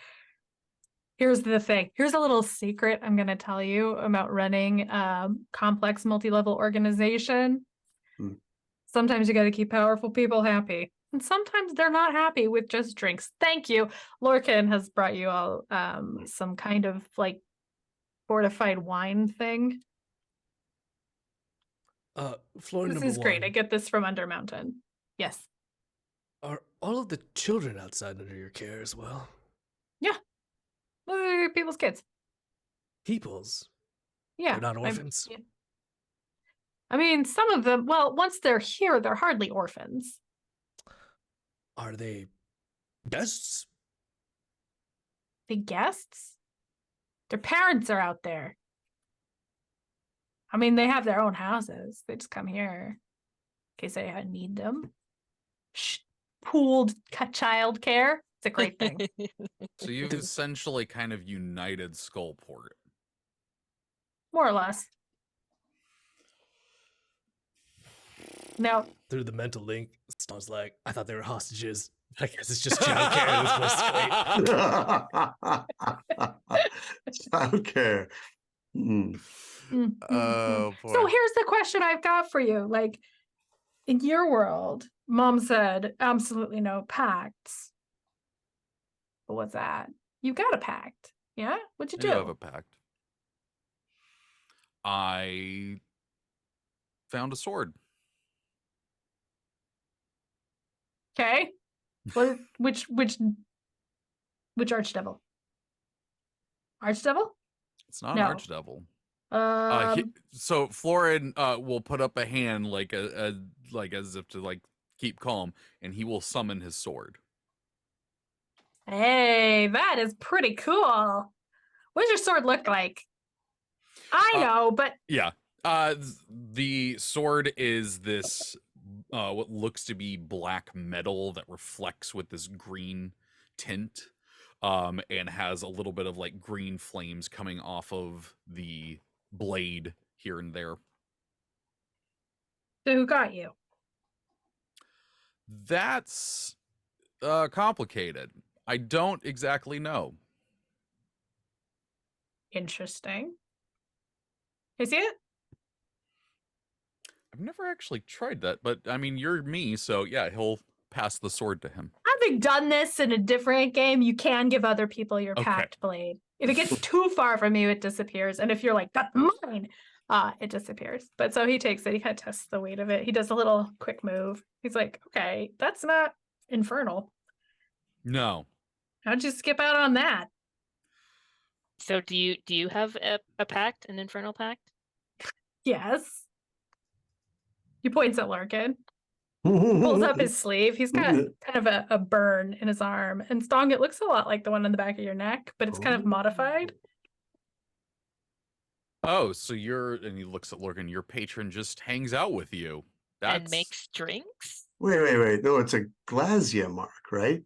Here's the thing. Here's a little secret I'm going to tell you about running a complex multi-level organization. Sometimes you got to keep powerful people happy. And sometimes they're not happy with just drinks. Thank you. Lorcan has brought you all some kind of like fortified wine thing. Florin This number is great. 1. I get this from Under Mountain. Yes. Are all of the children outside under your care as well? Yeah. They're people's kids. Peoples. Yeah. They're not orphans. Yeah. I mean, some of them, well, once they're here, they're hardly orphans. Are they guests? The guests? Their parents are out there. I mean, they have their own houses. They just come here in case they need them. Pooled child care. It's a great thing. So you've essentially kind of united Skullport. More or less. No. Through the mental link, sounds like, I thought they were hostages. I guess it's just childcare in this Westgate. Childcare. Oh boy. So here's the question I've got for you. Like, in your world, Mom said absolutely no pacts. But what's that? You got a pact. Yeah? What'd you I do have do? a pact. I found a sword. Okay. What? Which archdevil? Archdevil? It's not No. an archdevil. Um, So Florin will put up a hand like like as if to like keep calm, and he will summon his sword. hey, that is pretty cool. What does your sword look like? I know, but Yeah. The sword is this what looks to be black metal that reflects with this green tint, and has a little bit of like green flames coming off of the blade here and there. so who got you? That's complicated. I don't exactly know. Interesting. You see it? I've never actually tried that, but I mean, you're me, so yeah, he'll pass the sword to him. Having done this in a different game, you can give other people your Okay. packed blade. If it gets too far from you, it disappears. And if you're like, that's mine, it disappears. But so he takes it, he kind of tests the weight of it. He does a little quick move. He's like, okay, that's not infernal. No. How'd you skip out on that? So do you have a pact, an infernal pact? Yes. He points at Larkin, pulls up his sleeve. He's got kind of a burn in his arm. And Stong, it looks a lot like the one on the back of your neck, but it's kind of modified. Oh, so and he looks at Lorcan, your patron just hangs out with you. And makes drinks? Wait. No, it's a Glasia mark, right?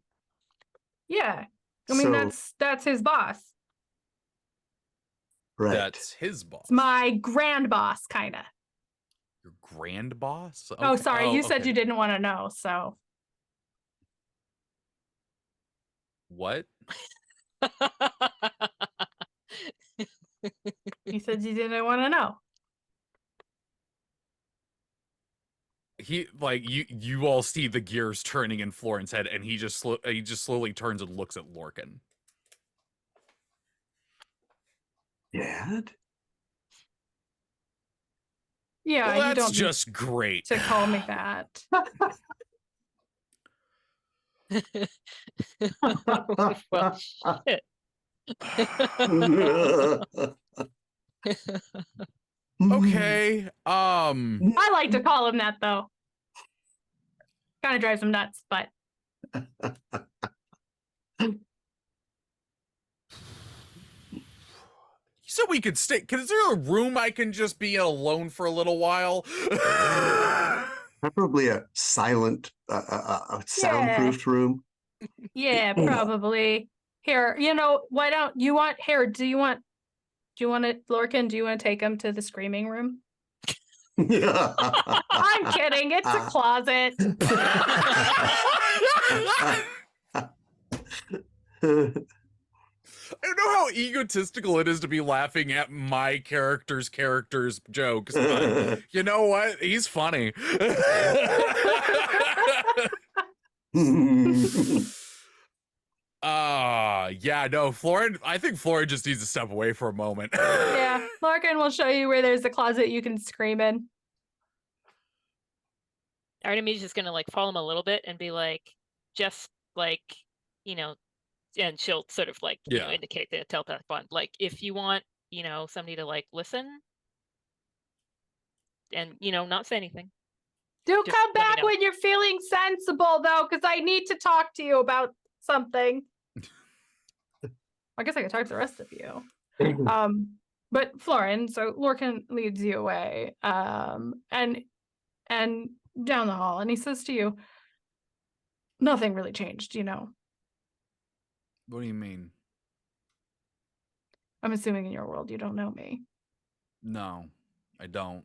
Yeah. I mean, So- that's his boss. Right. That's his boss. It's my grand boss, kind of. Your grand boss? Oh, Okay. sorry. You said okay. you didn't want to know, so. What? You said you didn't want to know. He like you all see the gears turning in Florin's head, and he just slowly turns and looks at Lorcan. Dad? Yeah, Well, you that's don't just great. need to call me that. Well, shit. Okay. I like to call him that, though. Kind of drives him nuts, but So we could stay. Is there a room I can just be alone for a little while? Preferably a silent, soundproofed room. yeah, probably. Here, why don't you want here? Do you want it, Lorcan? Do you want to take him to the screaming room? I'm kidding. It's a closet. I don't know how egotistical it is to be laughing at my character's jokes, but you know what? He's funny. Yeah, no, Florin, I think Florin just needs to step away for a moment. Yeah, Larkin will show you where there's a closet you can scream in. Artemis is gonna like follow him a little bit and be like, just like, and she'll sort of like, you know, Yeah. indicate the telepathic bond. Like if you want, you know, somebody to like listen and, you know, not say anything. Do Just come let me back know. when you're feeling sensible, though, because I need to talk to you about something. I guess I could talk to the rest of you. But Florin, so Lorcan leads you away, and down the hall, and he says to you, "Nothing really changed, you know. What do you mean? I'm assuming in your world you don't know me." No, I don't.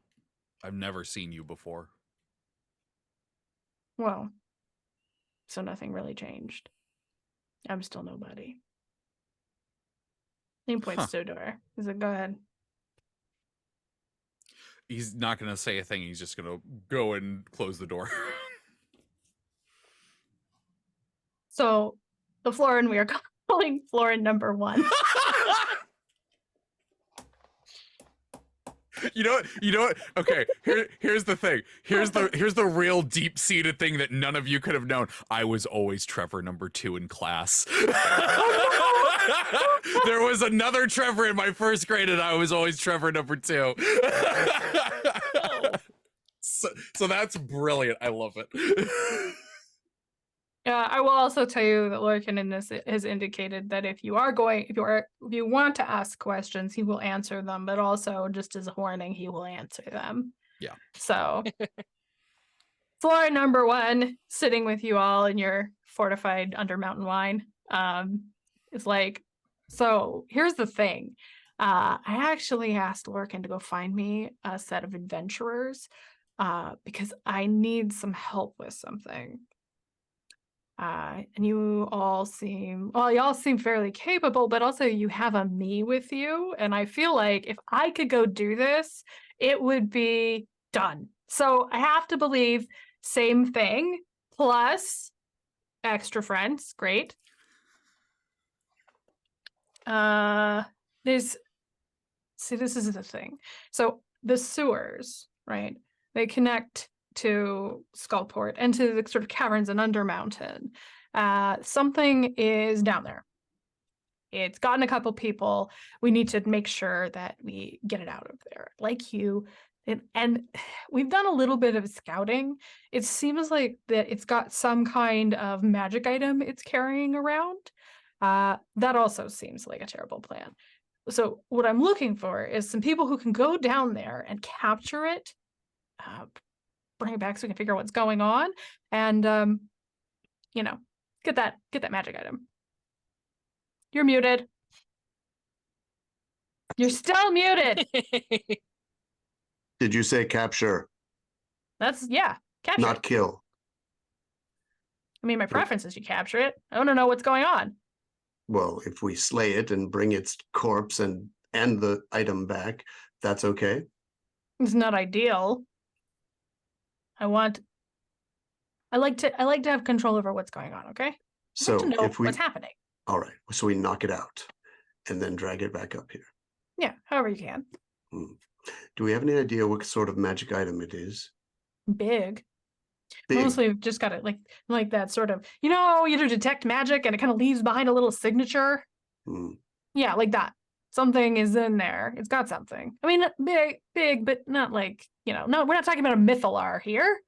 I've never seen you before. Well, so nothing really changed. I'm still nobody. He points to a door. He's like, "Go ahead." He's not going to say a thing. He's just going to go and close the door. So the Florin we are calling Florin number 1. You know what? Okay, here's the thing. Here's the real deep-seated thing that none of you could have known. I was always Trevor number 2 in class. There was another Trevor in my first grade, and I was always Trevor number 2. So that's brilliant. I love it. I will also tell you that Lorcan in this has indicated that if you want to ask questions, he will answer them, but also just as a warning, he will answer them. Yeah. So, floor number 1, sitting with you all in your fortified under mountain wine, is like, so here's the thing. I actually asked Lorcan to go find me a set of adventurers, because I need some help with something. And you all seem fairly capable, but also you have a me with you. And I feel like if I could go do this, it would be done. So I have to believe same thing plus extra friends. Great. This is the thing. So the sewers, right? They connect to Skullport and to the sort of caverns and Undermountain. Something is down there. It's gotten a couple people. We need to make sure that we get it out of there. Like you, and we've done a little bit of scouting. It seems like that it's got some kind of magic item it's carrying around. That also seems like a terrible plan. So what I'm looking for is some people who can go down there and capture it, bring it back so we can figure out what's going on, and get that magic item. You're muted. You're still muted. Did you say capture, That's capture. not kill? I mean, my preference is you capture it. I want to know what's going on. Well, if we slay it and bring its corpse and the item back, that's okay. It's not ideal. I like to have control over what's going on, okay? So I like to know if we, what's happening. all right, so we knock it out and then drag it back up here. Yeah, however you can. Do we have any idea what sort of magic item it is? Big. Big. Mostly we've just got it like that sort of, you detect magic and it kind of leaves behind a little signature. Yeah, like that. Something is in there. It's got something. I mean, big, but not like, no, we're not talking about a mythalar here.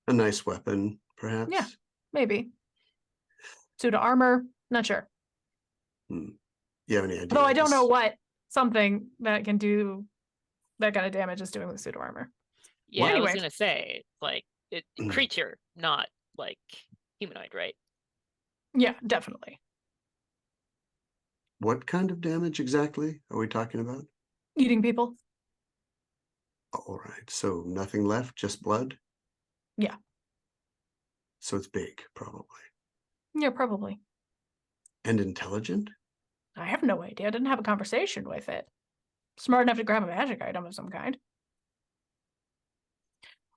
A nice weapon, perhaps? Yeah. Maybe. Suit of armor, not sure. You have any idea? Although I don't know what something that can do that kind of damage is doing with suit of armor. Yeah, Well, I was anyway. gonna say, like, creature, not like humanoid, right? Yeah, definitely. What kind of damage exactly are we talking about? Eating people. All right, so nothing left, just blood? Yeah. So it's big, probably. Yeah, probably. And intelligent? I have no idea. I didn't have a conversation with it. Smart enough to grab a magic item of some kind.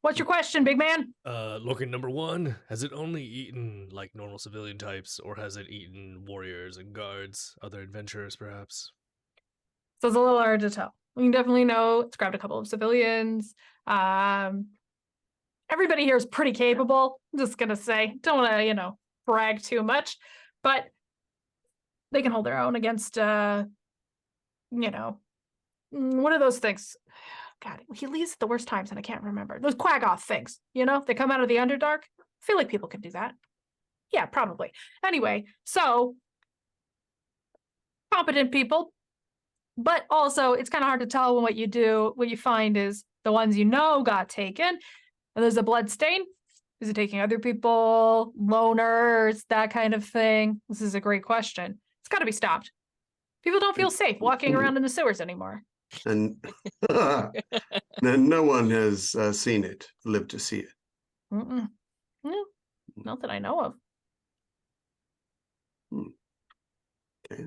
What's your question, big man? Looking number 1, has it only eaten like normal civilian types, or has it eaten warriors and guards, other adventurers perhaps? So it's a little hard to tell. We can definitely know it's grabbed a couple of civilians. Everybody here is pretty capable. I'm just gonna say, don't wanna, brag too much, but they can hold their own against, what are those things? God, he leaves at the worst times and I can't remember. Those Quaggoth things, they come out of the Underdark. I feel like people can do that. Yeah, probably. Anyway, so competent people, but also it's kind of hard to tell when what you find is the ones got taken. And there's a blood stain. Is it taking other people, loners, that kind of thing? This is a great question. It's got to be stopped. People don't feel safe walking around in the sewers anymore. And no one has seen it, lived to see it. No, not that I know of. Okay.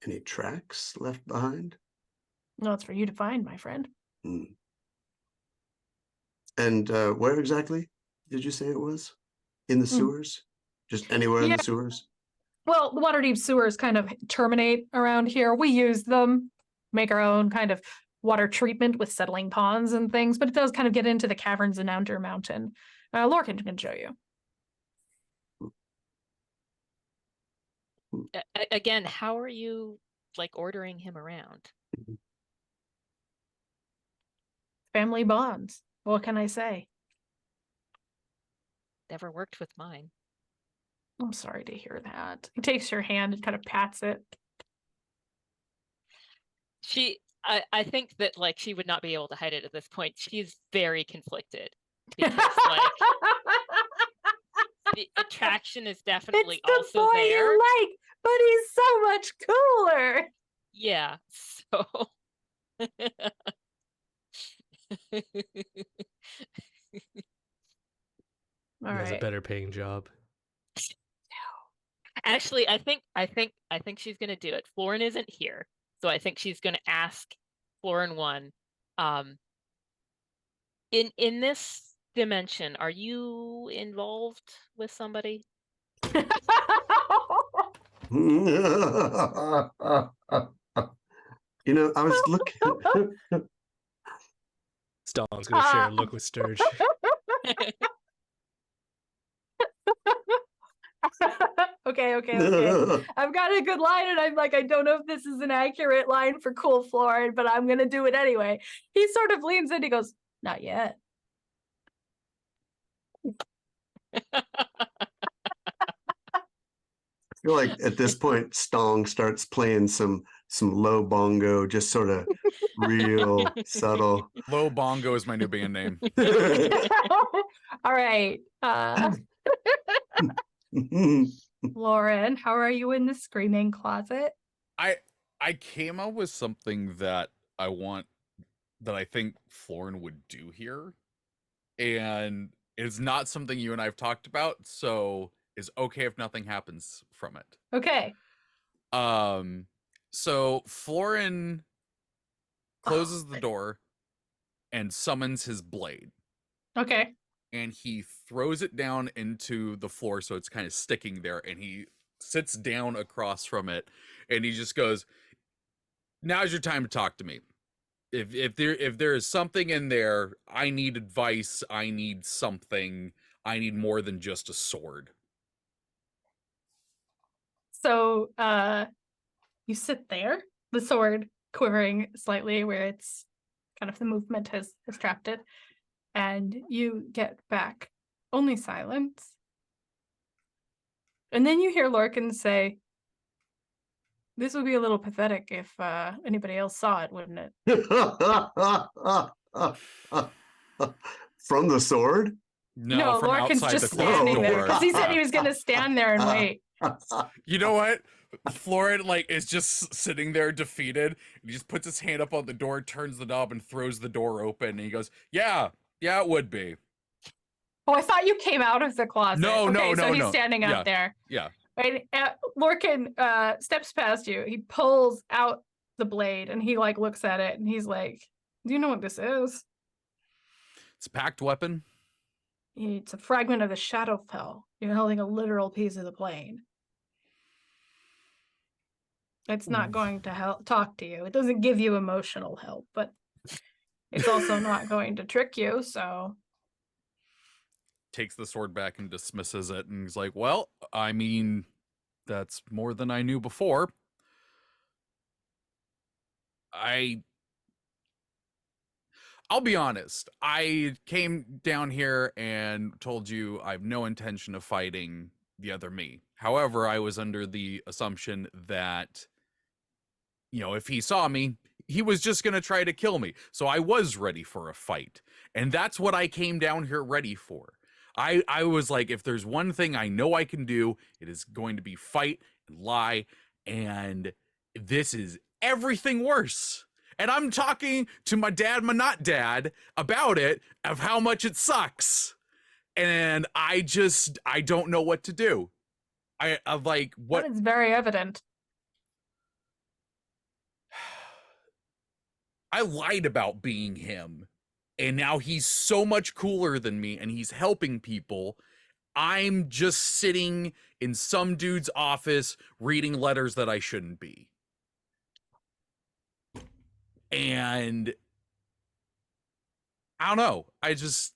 Any tracks left behind? No, it's for you to find, my friend. And where exactly did you say it was? In the sewers? Just anywhere in the sewers? Well, the Waterdeep sewers kind of terminate around here. We use them, make our own kind of water treatment with settling ponds and things, but it does kind of get into the caverns and Outer Mountain. Lorcan can show you. Again, how are you ordering him around? Family bonds. What can I say? Never worked with mine. I'm sorry to hear that. He takes your hand and kind of pats it. I think that she would not be able to hide it at this point. She's very conflicted because the attraction is definitely it's the also boy there. You like, but he's so much cooler. Yeah, so All He has a right. better paying job. actually, I think she's gonna do it. Florin isn't here, so I think she's gonna ask Florin one. In this dimension, are you involved with somebody? I was looking. Stalin's gonna share a look with Sturge. Okay. I've got a good line, and I'm like, I don't know if this is an accurate line for cool Florin, but I'm gonna do it anyway. He sort of leans in. He goes, "Not yet." I feel like at this point, Stong starts playing some low bongo, just sort of real subtle. Low Bongo is my new band name. All right. Lauren, how are you in the screaming closet? I came up with something that I think Florin would do here. And it's not something you and I have talked about, so it's okay if nothing happens from it. Okay. So Florin closes the door and summons his blade. Okay. And he throws it down into the floor so it's kind of sticking there, and he sits down across from it, and he just goes, "Now's your time to talk to me. If there is something in there, I need advice, I need something, I need more than just a sword." So you sit there, the sword quivering slightly where it's kind of the movement has trapped it, and you get back only silence. And then you hear Lorcan say, "This would be a little pathetic if anybody else saw it, wouldn't it?" From the sword? No, from Lorcan's outside just the closed standing there door. because he said he was going to stand there and wait. You know what? Florin is just sitting there defeated. He just puts his hand up on the door, turns the knob, and throws the door open. And he goes, "Yeah, it would be." Oh, I thought you came out of the closet. No, so he's standing out there. Yeah. Right? Lorcan steps past you. He pulls out the blade and he looks at it and he's like, "Do you know what this is?" It's a packed weapon. It's a fragment of the Shadowfell. You're holding a literal piece of the plane. It's not going to talk to you. It doesn't give you emotional help, but it's also not going to trick you, so... takes the sword back and dismisses it, and he's like, well, I mean, that's more than I knew before. I'll be honest. I came down here and told you I have no intention of fighting the other me. However, I was under the assumption that, you know, if he saw me, he was just going to try to kill me. So I was ready for a fight. And that's what I came down here ready for. I was like, if there's one thing I know I can do, it is going to be fight and lie. And this is everything worse. And I'm talking to my dad, my not dad, about it, of how much it sucks. And I don't know what to do. I'm like, what? That is very evident. I lied about being him. And now he's so much cooler than me and he's helping people. I'm just sitting in some dude's office reading letters that I shouldn't be. And I don't know. I don't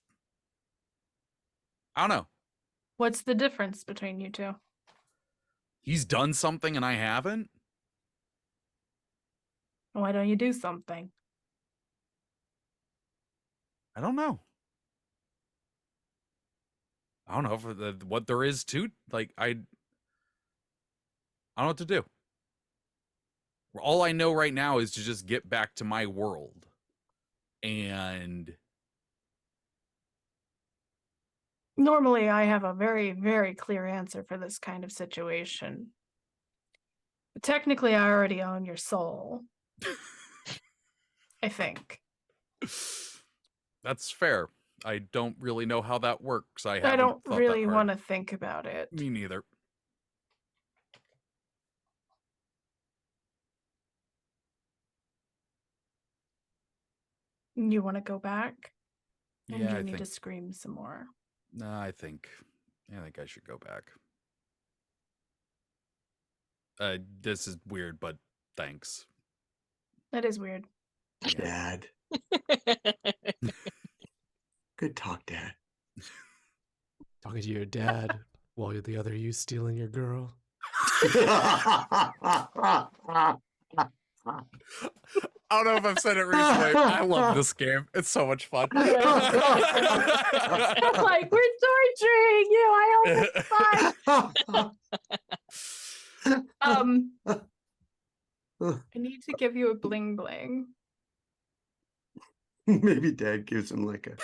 know. What's the difference between you two? He's done something and I haven't. Why don't you do something? I don't know. I don't know if what there is to, like, I don't know what to do. All I know right now is to just get back to my world. And Normally, I have a very, very clear answer for this kind of situation. But technically, I already own your soul. I think. that's fair. I don't really know how that works. I I don't thought really that hard. want to think about it. Me neither. You want to go back? And Yeah, you I need think. to scream some more. Nah, I think I should go back. This is weird, but thanks. That is weird. Dad. Good talk, Dad. Talking to your dad while the other you stealing your girl. I don't know if I've said it recently. I love this game. It's so much fun. It's like, we're torturing you. I almost died. I need to give you a bling bling. Maybe Dad gives him like a. Like,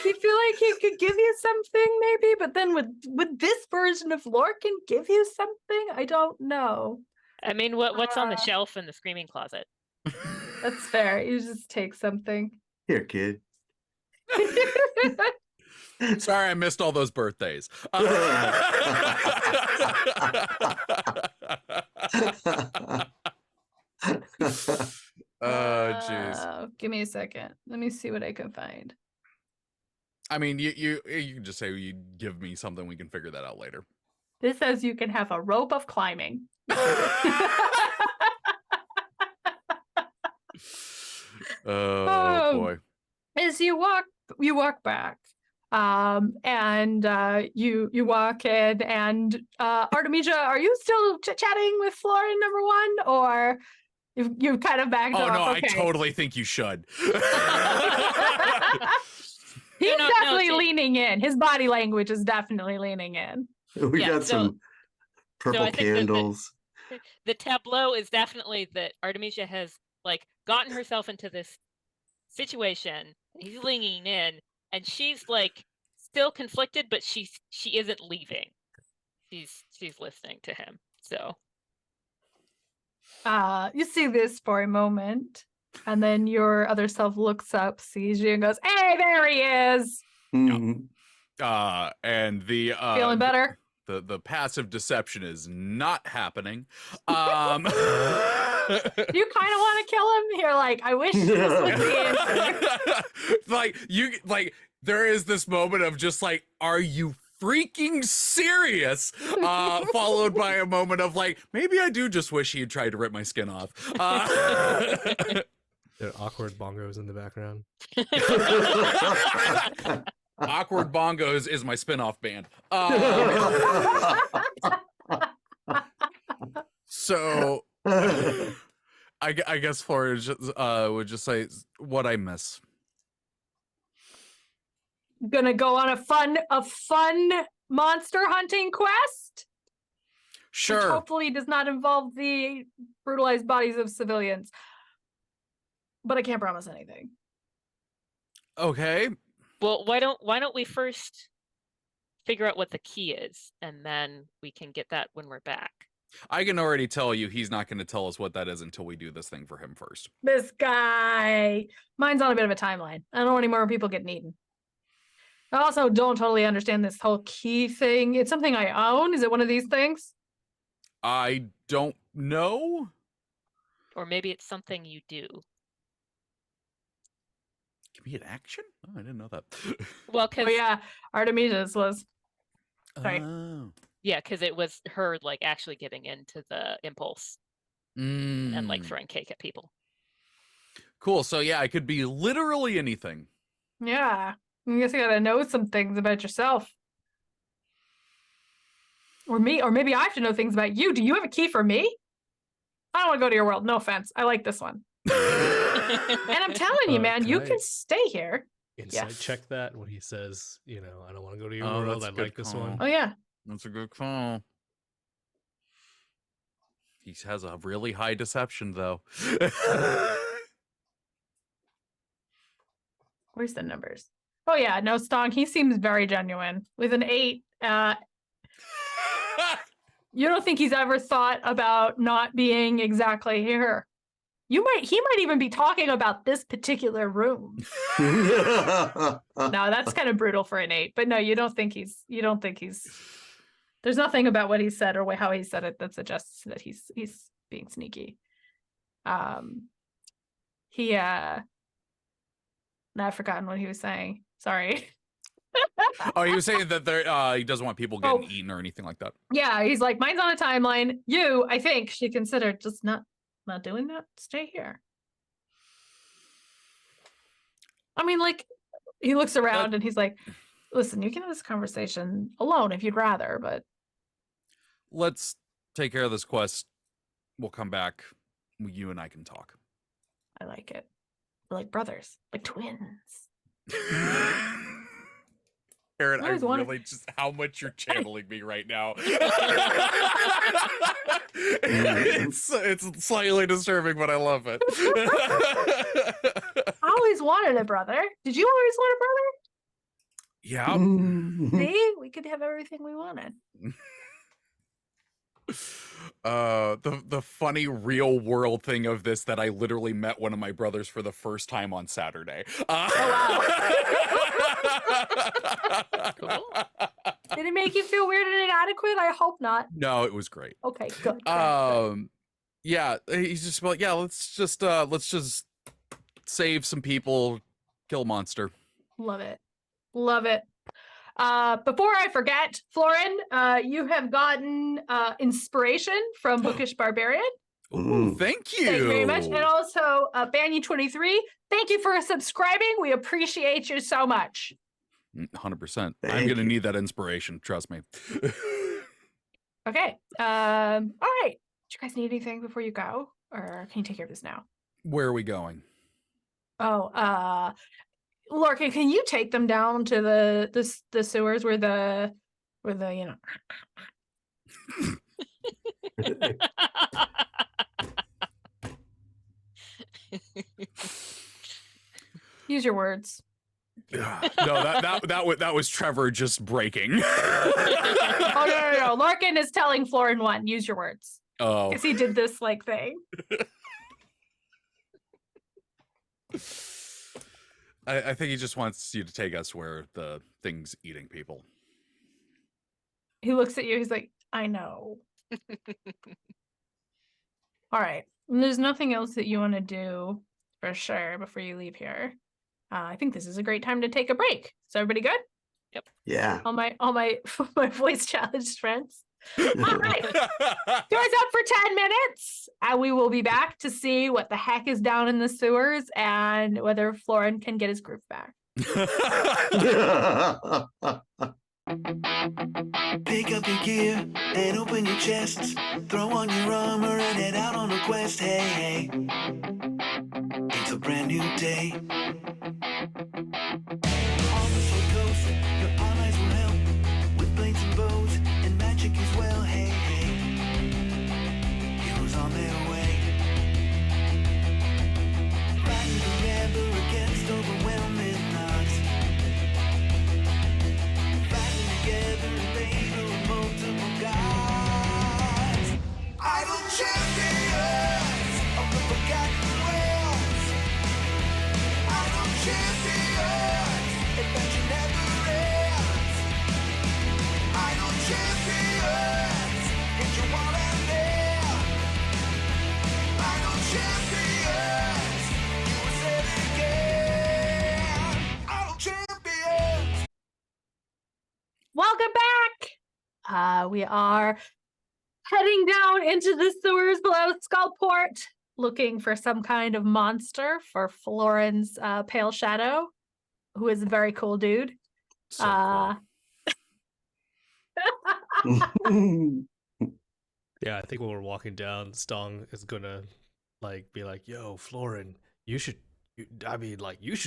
you feel like he could give you something, maybe, but then would this version of Lorcan give you something? I don't know. I mean, what's on the shelf in the screaming closet? That's fair. You just take something. Here, kid. Sorry, I missed all those birthdays. Oh, jeez. Give me a second. Let me see what I can find. I mean, you can just say you give me something. We can figure that out later. This says you can have a rope of climbing. Oh boy. As you walk back. And you walk in, and Artemisia, are you still chatting with Florin, number one, or you've kind of backed off? Oh no, Okay. I totally think you should. He's No, definitely see- leaning in. His body language is definitely leaning in. We Yeah, got so- some purple I think that the- candles. The tableau is definitely that Artemisia has like gotten herself into this situation. He's leaning in, and she's like still conflicted, but she isn't leaving. She's listening to him. So You see this for a moment, and then your other self looks up, sees you, and goes, "Hey, there he is! Mhm. And the Feeling better?" the passive deception is not happening. You kind of want to kill him. You're like, I wish this was the answer. like there is this moment of just like, are you freaking serious? Followed by a moment of like, maybe I do just wish he had tried to rip my skin off. There are awkward bongos in the background. Awkward Bongos is my spin-off band. So I guess Florin would just say what I miss. Gonna go on a fun monster hunting quest, which Sure. hopefully does not involve the brutalized bodies of civilians. But I can't promise anything. Okay. Well, why don't we first figure out what the key is, and then we can get that when we're back. I can already tell you he's not going to tell us what that is until we do this thing for him first. This guy. Mine's on a bit of a timeline. I don't want any more people getting eaten. I also don't totally understand this whole key thing. It's something I own. Is it one of these things? I don't know. Or maybe it's something you do. Give me an action? Oh, I didn't know that. Well, because Oh yeah, Artemides was. Sorry. Oh. yeah, because it was her like actually giving in to the impulse and like Mm. throwing cake at people. Cool. So yeah, it could be literally anything. Yeah. I guess you gotta know some things about yourself. Or me, or maybe I have to know things about you. Do you have a key for me? I don't want to go to your world. No offense. I like this one. And I'm telling you, man, can you I- can stay here. Insight Yes. check that when he says, I don't want to go to your Oh, world. that's I a good like this call. one. Oh yeah. That's a good call. He has a really high deception, though. Where's the numbers? Oh yeah, no, Stong, he seems very genuine. With an 8, you don't think he's ever thought about not being exactly here. He might even be talking about this particular room. No, that's kind of brutal for an 8. But no, you don't think he's there's nothing about what he said or how he said it that suggests that he's being sneaky. Now I've forgotten what he was saying. Sorry. Oh, he was saying that he doesn't want people getting eaten or anything like that. Yeah, he's like, mine's on a timeline. You, I think, should consider just not doing that. Stay here. I mean, like, he looks around and he's like, listen, you can have this conversation alone if you'd rather, but Let's take care of this quest. We'll come back. You and I can talk. I like it. We're like brothers, like twins. Aaron, I I always wanted- really just how much you're channeling me right now. It's slightly disturbing, but I love it. I always wanted a brother. Did you always want Yeah. a brother? See, we could have everything we wanted. The funny real world thing of this that I literally met one of my brothers for the first time on Saturday. Cool. Did it make you feel weird and inadequate? I hope not. No, it was great. Okay, good. Good. Yeah, he's just like, yeah, let's just save some people, kill a monster. Love it. Love it. Before I forget, Florin, you have gotten inspiration from Bookish Barbarian. Ooh, thank you. Thank you very much. And also, Banyu23, thank you for subscribing. We appreciate you so much. 100%. I'm Thank gonna you. need that inspiration. Trust me. Okay. All right. Do you guys need anything before you go? Or can you take care of this now? Where are we going? Oh, Lorcan, can you take them down to the sewers where the use your words. No, that was Trevor just breaking. Oh no. Larkin is telling Florin 1, use your words. Oh. Because he did this like thing. I think he just wants you to take us where the thing's eating people. He looks at you, he's like, I know. All right. And there's nothing else that you want to do for sure before you leave here. I think this is a great time to take a break. So everybody good? Yeah. All my my voice challenged friends. All right. Doors up for 10 minutes. And we will be back to see what the heck is down in the sewers and whether Florin can get his groove back. Pick up your gear and open your chests. Throw on your armor and head out on a quest. Hey, hey. It's a brand new day. On the Sword Coast, your allies will help with blades and bows and magic as well. Hey, hey. Heroes on their way. Fighting together against overwhelming odds. Fighting together in favor of multiple gods. Idle champions of the forgotten realms. Idle champions, adventure never ends. Idle champions, get your wallet there. Idle champions, you will say it again. Idle champions. Welcome back. We are heading down into the sewers below Skullport, looking for some kind of monster for Florin's pale shadow, who is a very cool dude. So Uh, cool. Yeah, I think when we're walking down, Stong is gonna be like, "Yo, Florin, you should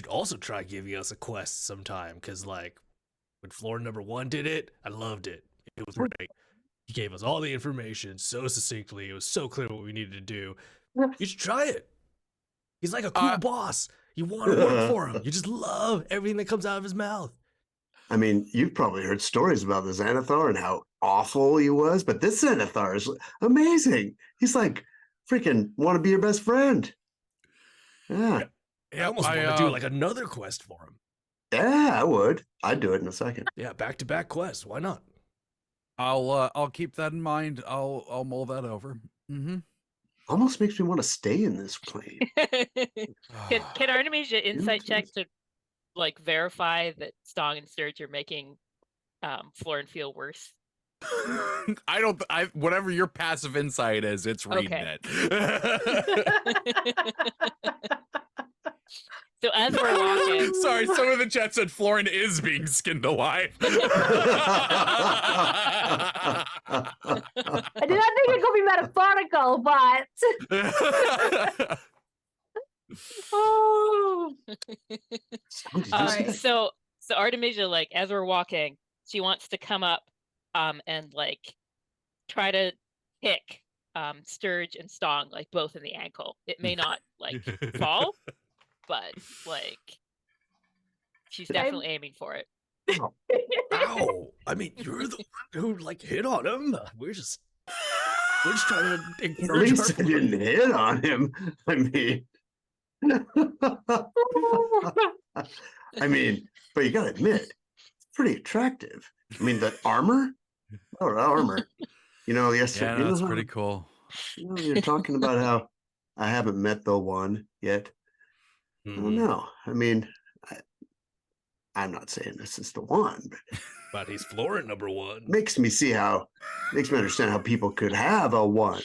also try giving us a quest sometime, because when Florin #1 did it, I loved it. It was great. He gave us all the information so succinctly. It was so clear what we needed to do. You should try it. He's like a cool boss. You want to work for him. You just love everything that comes out of his mouth." I mean, you've probably heard stories about the Xanathar and how awful he was, but this Xanathar is amazing. He's like freaking want to be your best friend. Yeah. I almost want to do another quest for him. Yeah, I would. I'd do it in a second. Yeah, back-to-back quests. Why not? I'll keep that in mind. I'll mull that over. Almost makes me want to stay in this plane. Can Artemisia insight check to verify that Stong and Sturge are making Florin feel worse? Whatever your passive insight is, it's reading Okay. it. So as we're walking, Sorry, some of the chat said Florin is being skinned alive. I did not think it could be metaphorical, but oh, all right. So Artemisia, as we're walking, she wants to come up, and try to kick Sturge and Stong both in the ankle. It may not fall, but she's definitely aiming for it. Ow! I mean, you're the one who hit on him. We're just trying to At encourage least our I didn't hit on him. But you gotta admit, it's pretty attractive. I mean, that armor? Oh, that armor. Yesterday. Yeah, that's pretty cool. You're talking about how I haven't met the one yet. I don't know. I mean, I'm not saying this is the one, but he's Florin #1. makes me understand how people could have a one.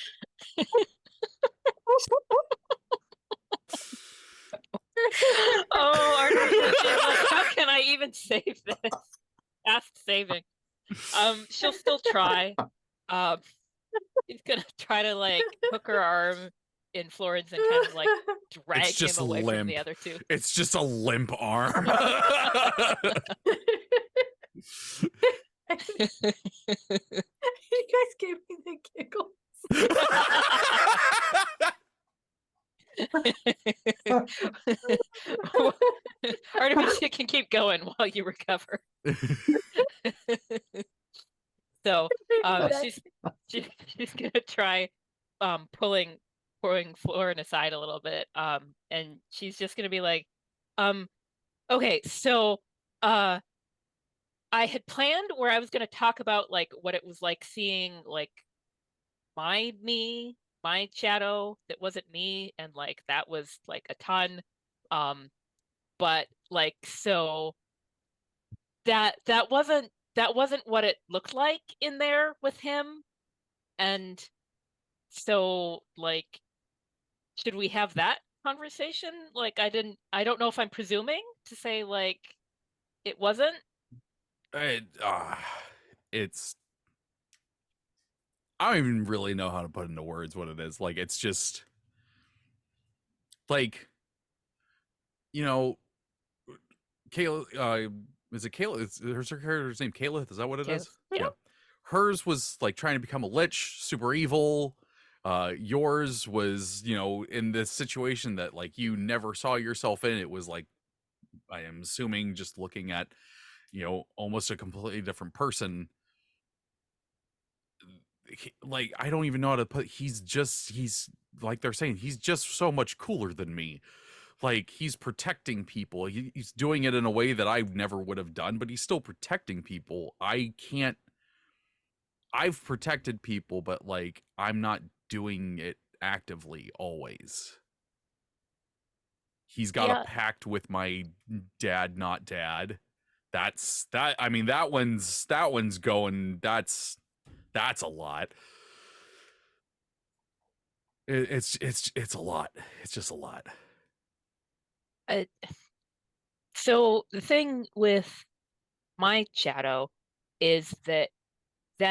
Oh, Artemisia, how can I even save this? Ask saving. She'll still try. She's gonna try to hook her arm in Florin's and kind of drag It's just him away from limp. the other two. It's just a limp arm. you guys gave me the giggles. Artemisia can keep going while you recover. So she's gonna try pulling Florin aside a little bit, and she's just gonna be like, okay, so I had planned where I was gonna talk about what it was like seeing my shadow that wasn't me, and that was a ton, but so that wasn't what it looked like in there with him, and so should we have that conversation? I don't know if I'm presuming to say like it wasn't? It's I don't even really know how to put into words what it is. Like, it's just like, you know, Kayla, is it Kayla? Is her character's name Kayla? Is that what it is? Yeah. Hers was like trying to become a lich, super evil. Yours was, you know, in this situation that like you never saw yourself in. It was like, I am assuming, just looking at, you know, almost a completely different person. Like, I don't even know how to put, he's like they're saying, he's just so much cooler than me. Like, he's protecting people. He's doing it in a way that I never would have done, but he's still protecting people. I've protected people, but like, I'm not doing it actively always. He's got a pact with my dad, not dad. I mean, that one's going, that's a lot. It's a lot. It's just a lot. So the thing with my shadow is that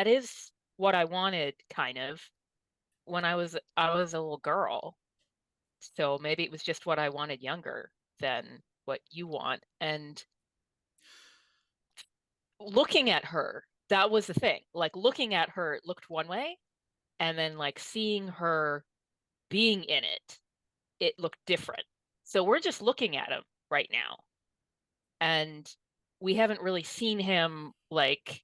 is what I wanted, kind of, when I was a little girl. So maybe it was just what I wanted younger than what you want. And looking at her, that was the thing. Like, looking at her, it looked one way, and then like seeing her being in it, it looked different. So we're just looking at him right now, and we haven't really seen him like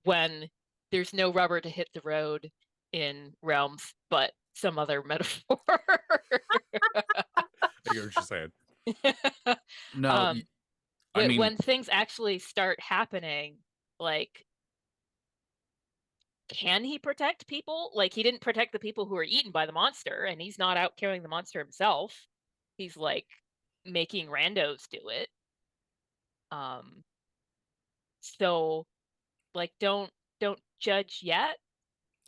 when there's no rubber to hit the road in Realms, but some other metaphor. I get what you're saying. No, I mean, when things actually start happening, like, can he protect people? Like, he didn't protect the people who are eaten by the monster, and he's not out killing the monster himself. He's like making randos do it. So like, don't judge yet.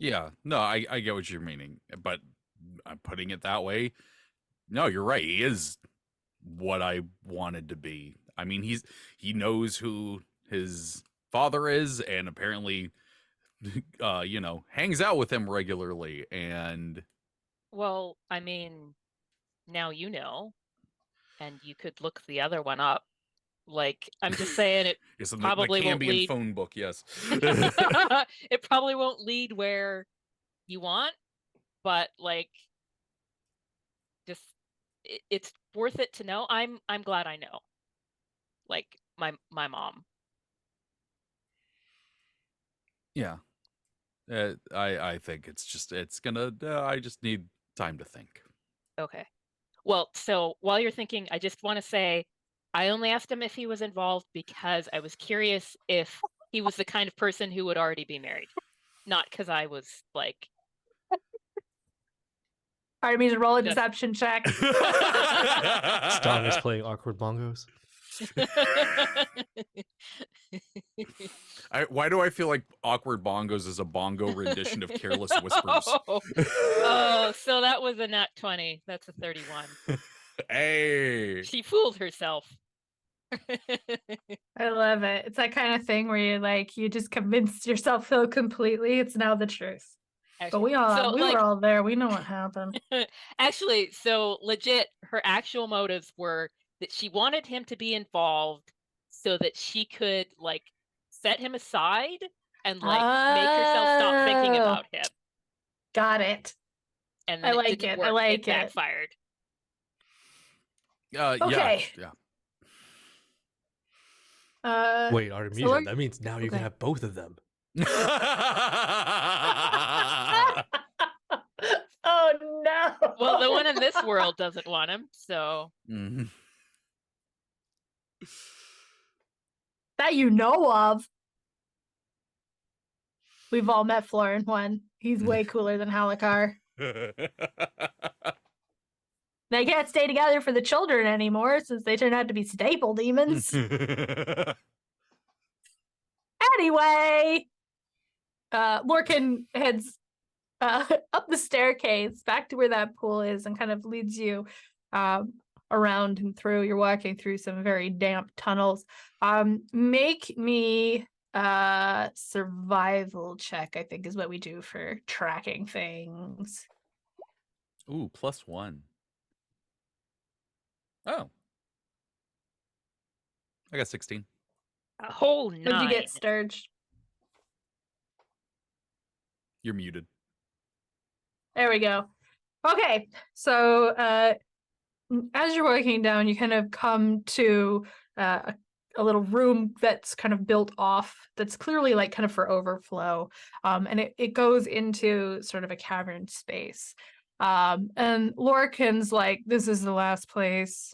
yeah, no, I get what you're meaning, but I'm putting it that way. No, you're right. He is what I wanted to be. I mean, he knows who his father is, and apparently, you know, hangs out with him regularly. And Well, I mean, now you know, and you could look the other one up. Like, I'm just saying, it yes, probably the won't Cambion lead. phone book, yes. It probably won't lead where you want, but like, just it's worth it to know. I'm glad I know. Like, my mom. Yeah, I think it's gonna. I just need time to think. Okay. Well, so while you're thinking, I just want to say, I only asked him if he was involved because I was curious if he was the kind of person who would already be married. Not because I was like, Artemis, roll a Just- deception check. Stong is playing awkward bongos. Why do I feel like Awkward Bongos is a bongo rendition of Careless Whispers? Oh, so that was a nat 20. That's a 31. Hey. She fooled herself. I love it. It's that kind of thing where you just convinced yourself so completely. It's now the truth. But we were all there. We know what happened. Actually, so legit, her actual motives were that she wanted him to be involved so that she could like set him aside and like make herself stop thinking about him. Got it. And then I like it didn't it. work. I like it backfired. Okay. Yeah. Wait, Artemisia, that means now you can have both of them. Oh no. Well, the one in this world doesn't want him, so Mhm. That you know of. We've all met Florin one. He's way cooler than Halakar. They can't stay together for the children anymore since they turn out to be staple demons. Anyway, Lorcan heads up the staircase back to where that pool is and kind of leads you around and through. You're walking through some very damp tunnels. Make me a survival check, I think is what we do for tracking things. Ooh, +1. Oh. I got 16. A whole 9. What'd you get, Sturge? You're muted. There we go. Okay, so as you're walking down, you kind of come to a little room that's kind of built off, that's clearly like kind of for overflow. And it goes into sort of a cavern space. And Lorcan's like, this is the last place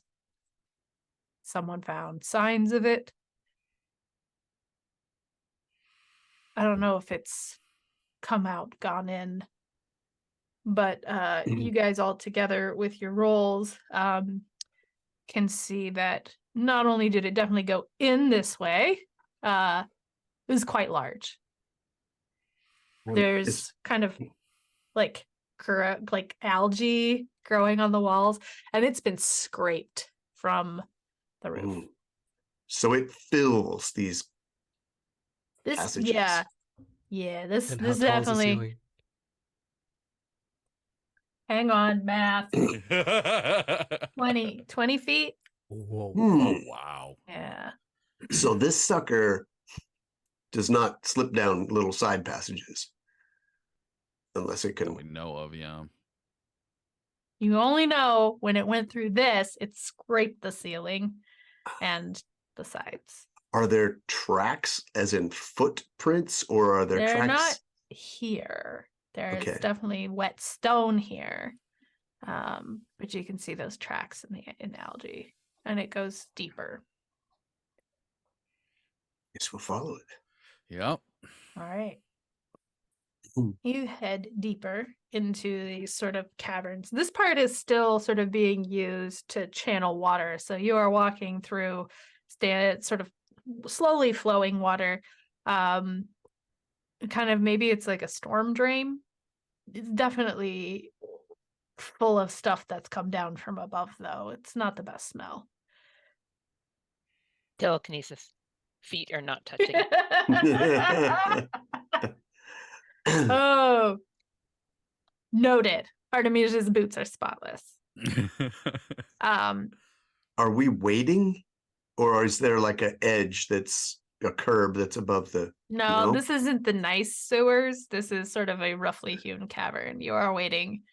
someone found signs of it. I don't know if it's come out, gone in, but you guys all together with your rolls can see that not only did it definitely go in this way, it was quite large. There's kind of like algae growing on the walls, and it's been scraped from the roof. So it fills these passages. Yeah, this And how this tall is the definitely. ceiling? Hang on, math. 20 feet. Whoa. Oh, wow. Yeah. So this sucker does not slip down little side passages unless it That can. we know of, yeah. You only know when it went through this, it scraped the ceiling and the sides. Are there tracks, as in footprints, or are there They're tracks? not here. There's Okay. definitely wet stone here. But you can see those tracks in the algae, and it goes deeper. Guess we'll follow it. Yep. All right. Mm. You head deeper into these sort of caverns. This part is still sort of being used to channel water. So you are walking through sort of slowly flowing water. Kind of maybe it's like a storm drain. It's definitely full of stuff that's come down from above, though. It's not the best smell. Telekinesis. Feet are not touching. Oh, noted. Artemisia's boots are spotless. Are we waiting, or is there like an edge that's a curb that's above the? No, No? this isn't the nice sewers. This is sort of a roughly hewn cavern. You are wading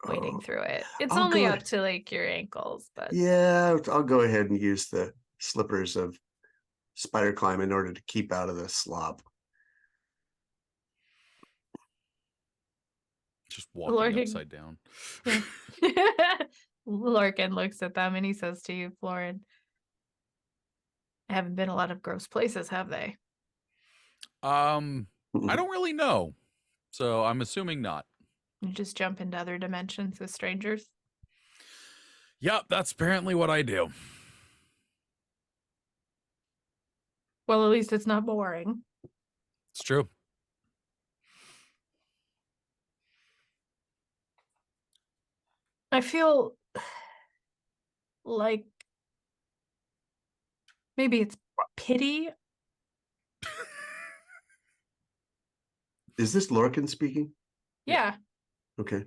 Oh, through it. It's I'll only go up ahead. to like your ankles, but Yeah, I'll go ahead and use the slippers of spider climb in order to keep out of the slop. Just walking Lord, upside down. yeah. Lorcan looks at them and he says to you, Florin, haven't been a lot of gross places, have they? I don't really know. So I'm assuming not. You just jump into other dimensions with strangers. Yep, that's apparently what I do. Well, at least it's not boring. It's true. I feel like maybe it's pity. Is this Lorcan speaking? Yeah. Okay.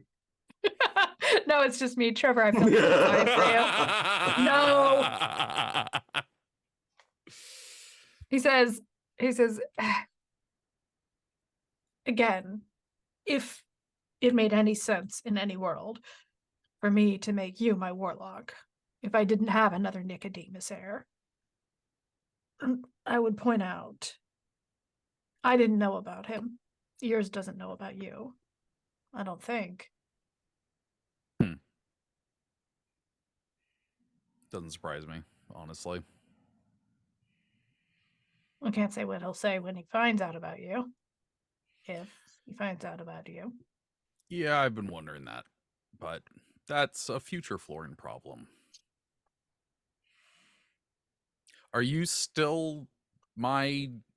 No, it's just me, Trevor. I feel sorry for you. No. He says, again, if it made any sense in any world for me to make you my warlock, if I didn't have another Nicodemus heir, I would point out, I didn't know about him. Yours doesn't know about you. I don't think. Doesn't surprise me, honestly. I can't say what he'll say when he finds out about you. If he finds out about you. Yeah, I've been wondering that. But that's a future Florin problem. Are you still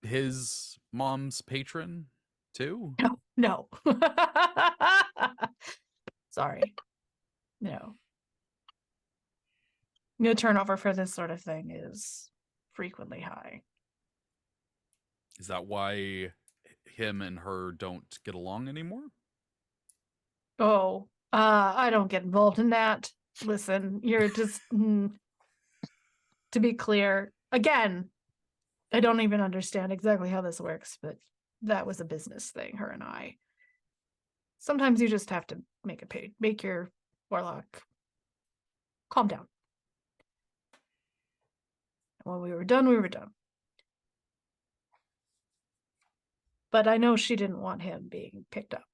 his mom's patron too? No. Sorry. No. The turnover for this sort of thing is frequently high. Is that why him and her don't get along anymore? Oh, I don't get involved in that. Listen, you're just to be clear, again, I don't even understand exactly how this works, but that was a business thing, her and I. Sometimes you just have to make your warlock calm down. And when we were done, we were done. But I know she didn't want him being picked up.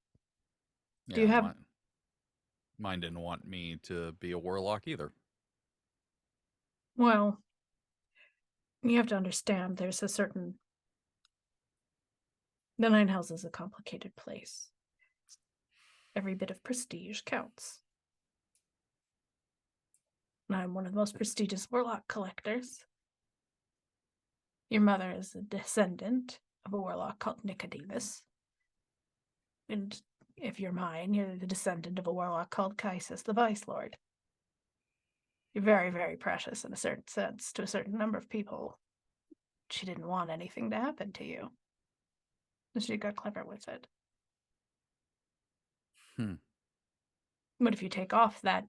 Do you have- Mine didn't want me to be a warlock either. Well, you have to understand there's a certain... The Nine Hells is a complicated place. Every bit of prestige counts. And I'm one of the most prestigious warlock collectors. Your mother is a descendant of a warlock called Nicodemus. And if you're mine, you're the descendant of a warlock called Kaisis the Vice Lord. You're very, very precious in a certain sense to a certain number of people. She didn't want anything to happen to you. And she got clever with it. But if you take off that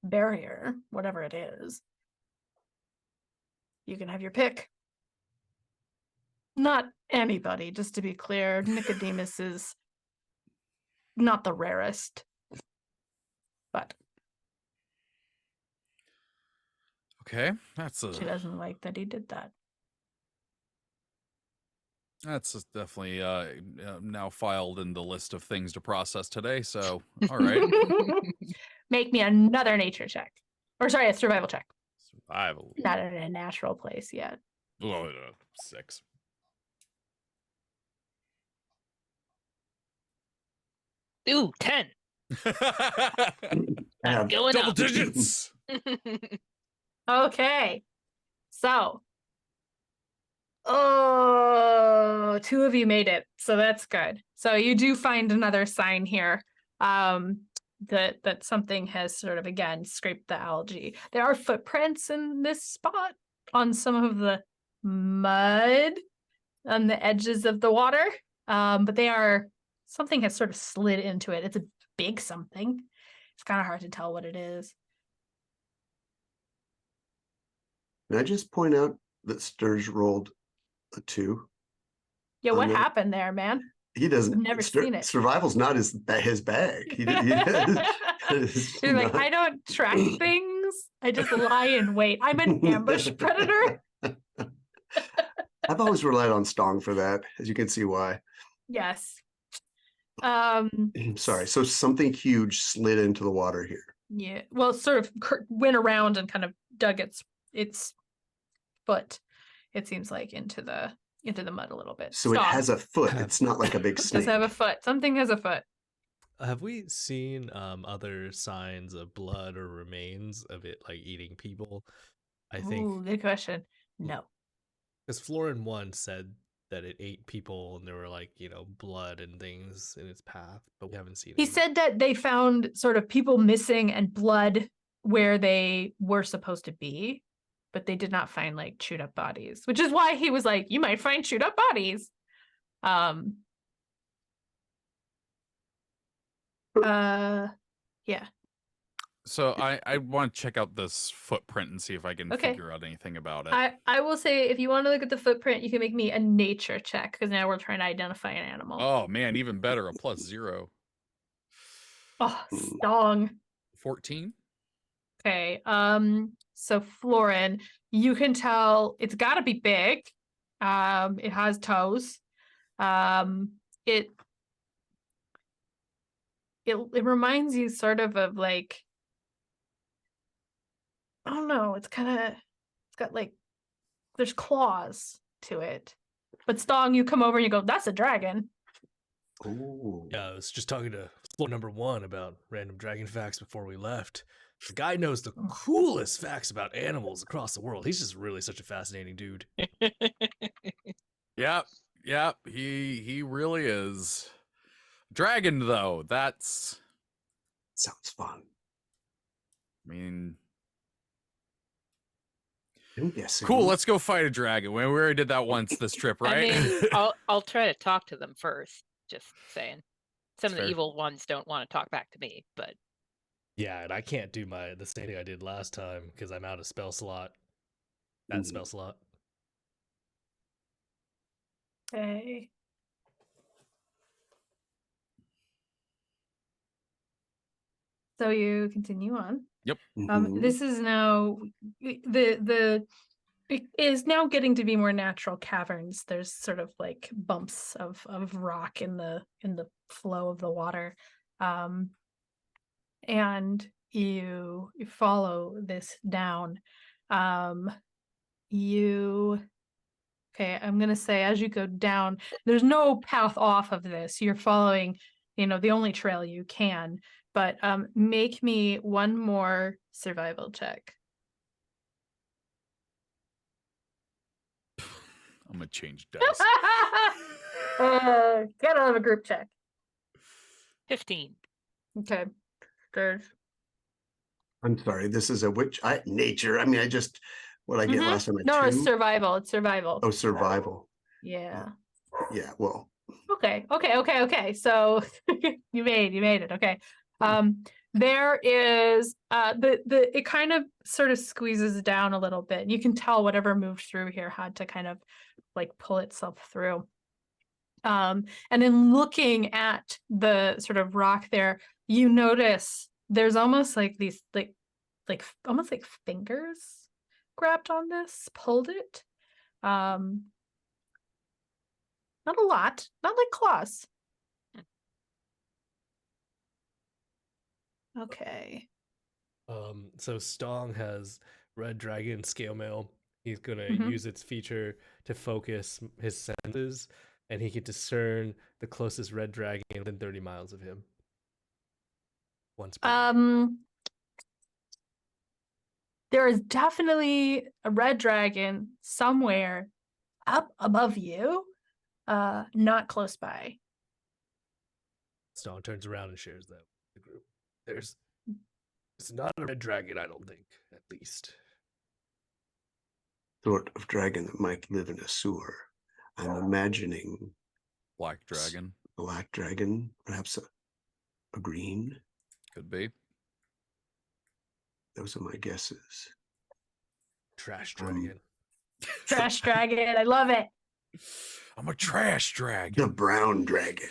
barrier, whatever it is, you can have your pick. Not anybody, just to be clear. Nicodemus is not the rarest. But Okay, that's she doesn't like that he did that. That's definitely now filed in the list of things to process today. So, all right. Make me another nature check. Or sorry, a survival check. Survival. Not in a natural place yet. Oh, 6. Ooh, 10. Yeah, Going Double up. digits. Okay. So. Oh, 2 of you made it. So that's good. So you do find another sign here. That something has sort of again scraped the algae. There are footprints in this spot on some of the mud on the edges of the water. But something has sort of slid into it. It's a big something. It's kind of hard to tell what it is. Can I just point out that Sturge rolled a 2? Yeah, On what that. happened there, man? He doesn't. Never seen it. Survival's not his bag. You're like, I don't track things. I just lie in wait. I'm an ambush predator. I've always relied on Stong for that, as you can see why. Yes. Sorry. So something huge slid into the water here. Yeah. Well, sort of went around and kind of dug its foot. It seems like into the mud a little bit. So it has a foot. It's not like a big It snake. does have a foot. Something has a foot. Have we seen other signs of blood or remains of it like eating people? I think Ooh, good question. No. because Florin 1 said that it ate people and there were like, blood and things in its path, but we haven't seen He it. said that they found sort of people missing and blood where they were supposed to be, but they did not find like chewed up bodies, which is why he was like, you might find chewed up bodies. Yeah. So I want to check out this footprint and see if I can Okay. figure out anything about it. I will say, if you want to look at the footprint, you can make me a nature check, because now we're trying to identify an animal. Oh man, even better, a +0. Oh, Stong. 14. Okay. So Florin, you can tell it's got to be big. It has toes. It reminds you sort of like, I don't know. It's got like, there's claws to it. But Stong, you come over and you go, that's a dragon. Ooh. Yeah, I was just talking to floor number 1 about random dragon facts before we left. The guy knows the coolest facts about animals across the world. He's just really such a fascinating dude. Yep, he really is. Dragon though, that's Sounds fun. I mean, I'm guessing. Cool, let's go fight a dragon. We already did that once this trip, right? I mean, I'll try to talk to them first. Just saying. Some of the fair. evil ones don't want to talk back to me, but Yeah, and I can't do the same thing I did last time because I'm out of spell slot. That spell slot. Okay. So you continue on. Mhm. This is now it is now getting to be more natural caverns. There's sort of like bumps of rock in the flow of the water. And you follow this down. Okay, I'm gonna say as you go down, there's no path off of this. You're following, the only trail you can. But make me one more survival check. I'm gonna change dice. Get out of a group check. 15. Okay. Good. I'm sorry. This is a nature. I mean, what I get Mhm. last time. No, it's 2? survival. It's survival. Oh, survival. Yeah. Yeah. Well. Okay. So you made it. Okay. There is it kind of sort of squeezes down a little bit. You can tell whatever moved through here had to kind of like pull itself through. And in looking at the sort of rock there, you notice there's almost like these like almost like fingers grabbed on this, pulled it. Not a lot, not like claws. Okay. So Stong has red dragon scale mail. He's gonna Mhm. use its feature to focus his senses, and he can discern the closest red dragon within 30 miles of him. Once per day. There is definitely a red dragon somewhere up above you, not close by. Stong turns around and shares that with the group. It's not a red dragon, I don't think, at least. Sort of dragon that might live in a sewer. I'm imagining Black dragon. black dragon, perhaps a green. Could be. Those are my guesses. Trash dragon. Trash dragon, I love it. I'm a trash The dragon. brown dragon.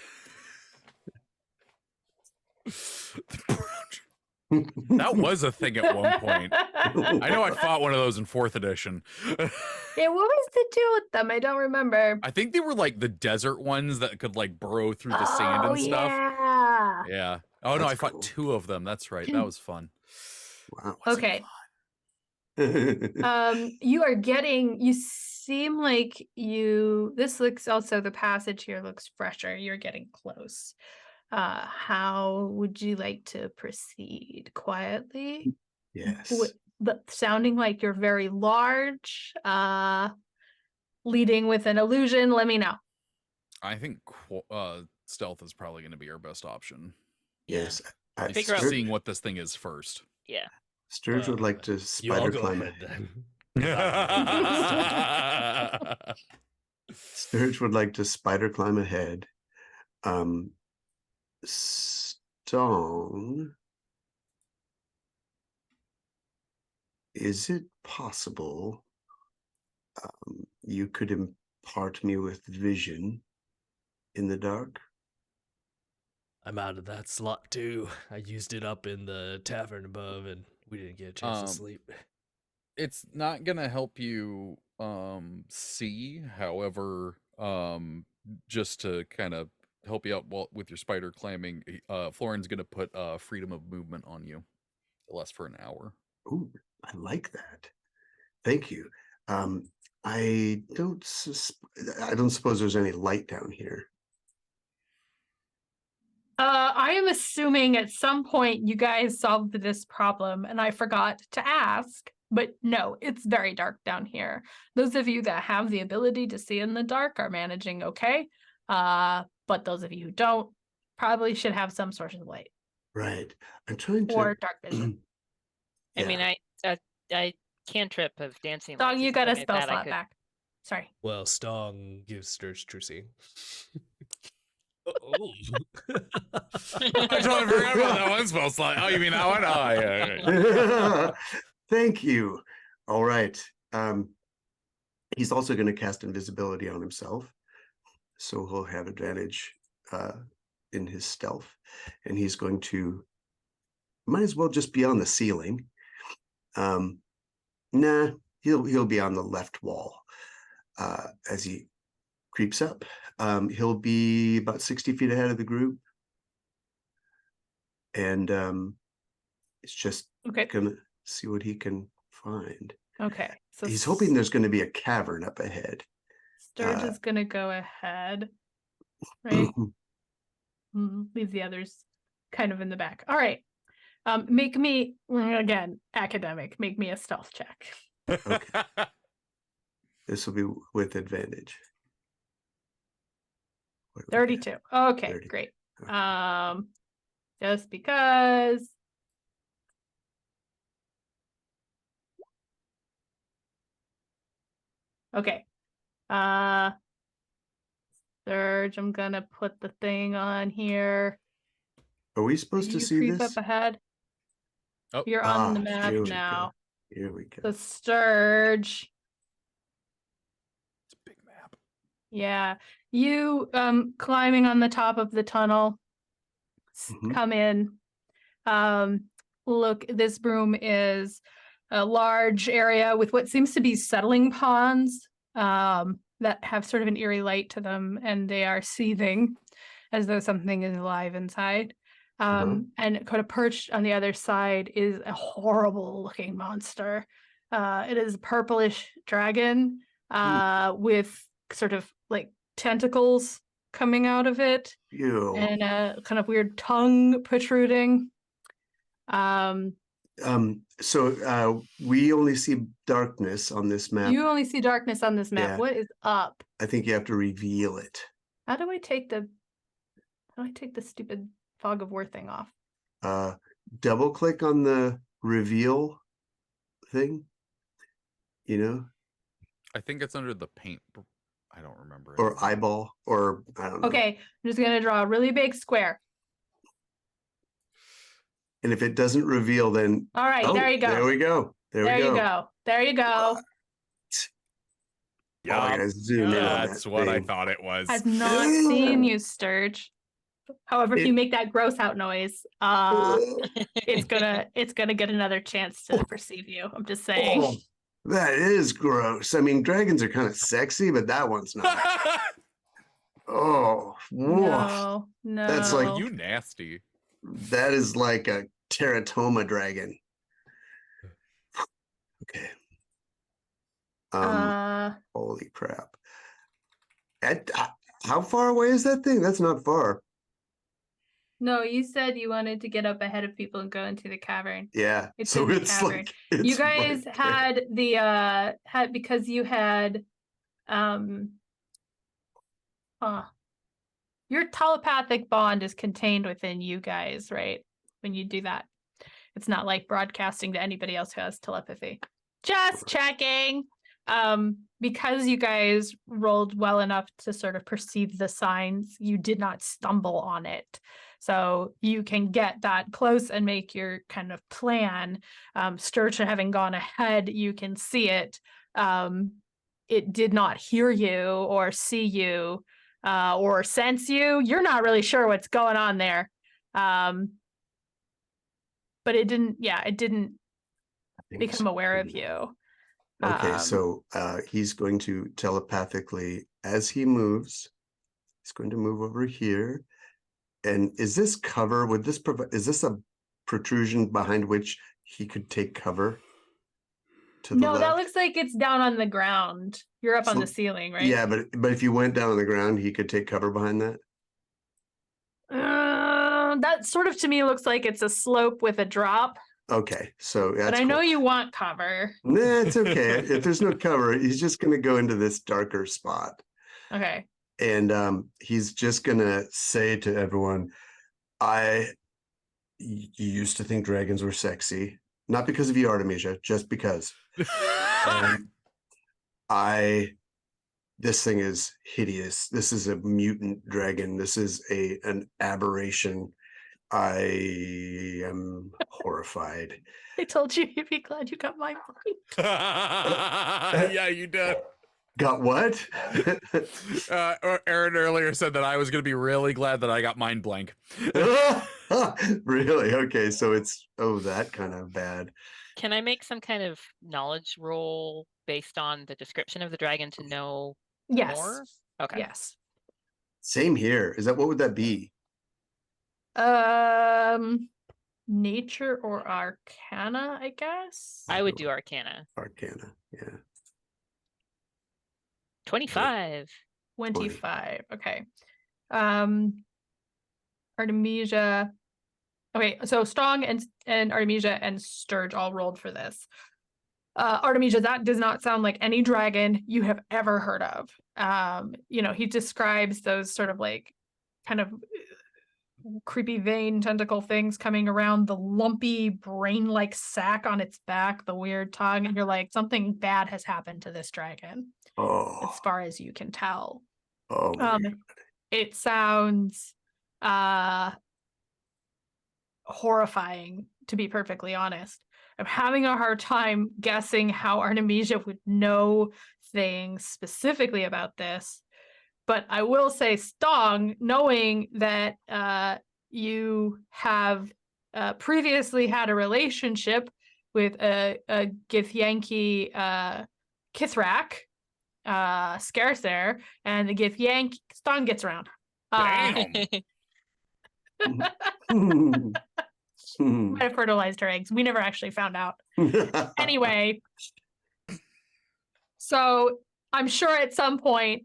That was a thing at one point. I know I fought one of those in 4th edition. Yeah, what was the deal with them? I don't remember. I think they were like the desert ones that could like burrow through the sand and stuff. Yeah. Yeah. Oh no, That's I fought cool. 2 of them. That's right. That was fun. Wow. Okay. You seem like this looks also, the passage here looks fresher. You're getting close. How would you like to proceed? Quietly? Yes. Sounding like you're very large, leading with an illusion, let me know. I think stealth is probably going to be our best option. Yes. Figure out- Seeing what this thing is first. Yeah. Sturge would like to You all spider go climb ahead ahead. then. Sturge would like to spider climb ahead. Stone. Is it possible you could impart me with vision in the dark? I'm out of that slot too. I used it up in the tavern above, and we didn't get a chance to sleep. It's not gonna help you see, however, just to kind of help you out with your spider climbing, Florin's gonna put freedom of movement on you. It lasts for an hour. Ooh, I like that. Thank you. I don't suppose there's any light down here. I am assuming at some point you guys solved this problem and I forgot to ask, but no, it's very dark down here. Those of you that have the ability to see in the dark are managing okay. But those of you who don't probably should have some source of light Right. I'm trying to. or dark vision. I mean, I cantrip of dancing. Dog, lights or you got a something spell like that, I slot could- back. Sorry. Well, Stong gives Sturge Trucy. Oh. I totally forgot about that one spell slot. Oh, you mean that one? Oh, yeah. Thank you. All right. He's also going to cast invisibility on himself, so he'll have advantage in his stealth, and he's going to might as well just be on the ceiling. Nah, he'll be on the left wall as he creeps up. He'll be about 60 feet ahead of the group, and it's just Okay. gonna see what he can find. Okay. So He's hoping there's going to be a cavern up ahead. Sturge is gonna go ahead. Right? Leave the others kind of in the back. All right. Make me again, academic, make me a stealth check. Okay. This will be with advantage. What do we get? 32. Okay, 32. great. Okay. Just because. Okay. Surge, I'm gonna put the thing on here. Are we supposed to You see creep this? up ahead. Oh. You're on the Ah, map here we now. go. Here we go. The Sturge. It's a big map. Yeah. You climbing on the top of the tunnel. Mhm. Come in. Look, this room is a large area with what seems to be settling ponds that have sort of an eerie light to them, and they are seething as though something is alive inside. And kind of perched on the other side is a horrible looking monster. It is a purplish dragon with sort of like tentacles coming out of it Ew. and a kind of weird tongue protruding. So we only see darkness on this map. You only see darkness on this map. Yeah. What is up? I think you have to reveal it. How do I take the stupid fog of war thing off? Double click on the reveal thing, you know, I think it's under the paint. I don't remember. or anymore. eyeball, or I don't know. Okay, I'm just gonna draw a really big square. And if it doesn't reveal, then All right, oh, there you go. There we go. There There we you go. go. There you go. Oh, I gotta zoom in on That's that what I thing. thought it was. Has not seen you, Sturge. However, if you make that gross out noise, it's gonna get another chance to perceive you. I'm just saying. Oh, that is gross. I mean, dragons are kind of sexy, but that one's not. Oh, woof. No, no. That's like You nasty. That is like a teratoma dragon. Okay. Holy crap. How far away is that thing? That's not far. No, you said you wanted to get up ahead of people and go into the cavern. Yeah. It's so in the it's cavern. like it's You guys right there. had the because you had your telepathic bond is contained within you guys, right? When you do that. It's not like broadcasting to anybody else who has telepathy. Just checking. Because you guys rolled well enough to sort of perceive the signs, you did not stumble on it. So you can get that close and make your kind of plan. Sturge having gone ahead, you can see it. It did not hear you or see you or sense you. You're not really sure what's going on there. But it didn't become aware of you. Okay, so he's going to telepathically, as he moves, he's going to move over here. And is this cover? Is this a protrusion behind which he could take cover? To the No, that left? looks like it's down on the ground. You're up on the So- ceiling, right? Yeah, but if you went down on the ground, he could take cover behind that. That sort of to me looks like it's a slope with a drop. Okay, so that's But I know cool. you want cover. Nah, it's okay. If there's no cover, he's just going to go into this darker spot. Okay. And he's just going to say to everyone, you used to think dragons were sexy. Not because of you, Artemisia, just because. This thing is hideous. This is a mutant dragon. This is an aberration. I am horrified. I told you you'd be glad you got my point. Yeah, you did. Got what? Aaron earlier said that I was going to be really glad that I got mind blank. Really? Okay, so it's that kind of bad. Can I make some kind of knowledge roll based on the description of the dragon to know Yes. more? Okay. Yes. Same here. What would that be? Nature or Arcana, I guess. I would do Arcana. Arcana, yeah. 25. 25. Okay. Artemisia. Okay, so Strong and Artemisia and Sturge all rolled for this. Artemisia, that does not sound like any dragon you have ever heard of. He describes those sort of like kind of creepy vein tentacle things coming around the lumpy brain-like sac on its back, the weird tongue, and you're like, something bad has happened to this dragon, as far as you can tell. It sounds horrifying, to be perfectly honest. I'm having a hard time guessing how Artemisia would know things specifically about this. But I will say, Stong, knowing that you have previously had a relationship with a Githyanki Kithrak, Scarcer, and the Githyanki, Stong gets around. Damn. Might have fertilized her eggs. We never actually found out. Anyway, so I'm sure at some point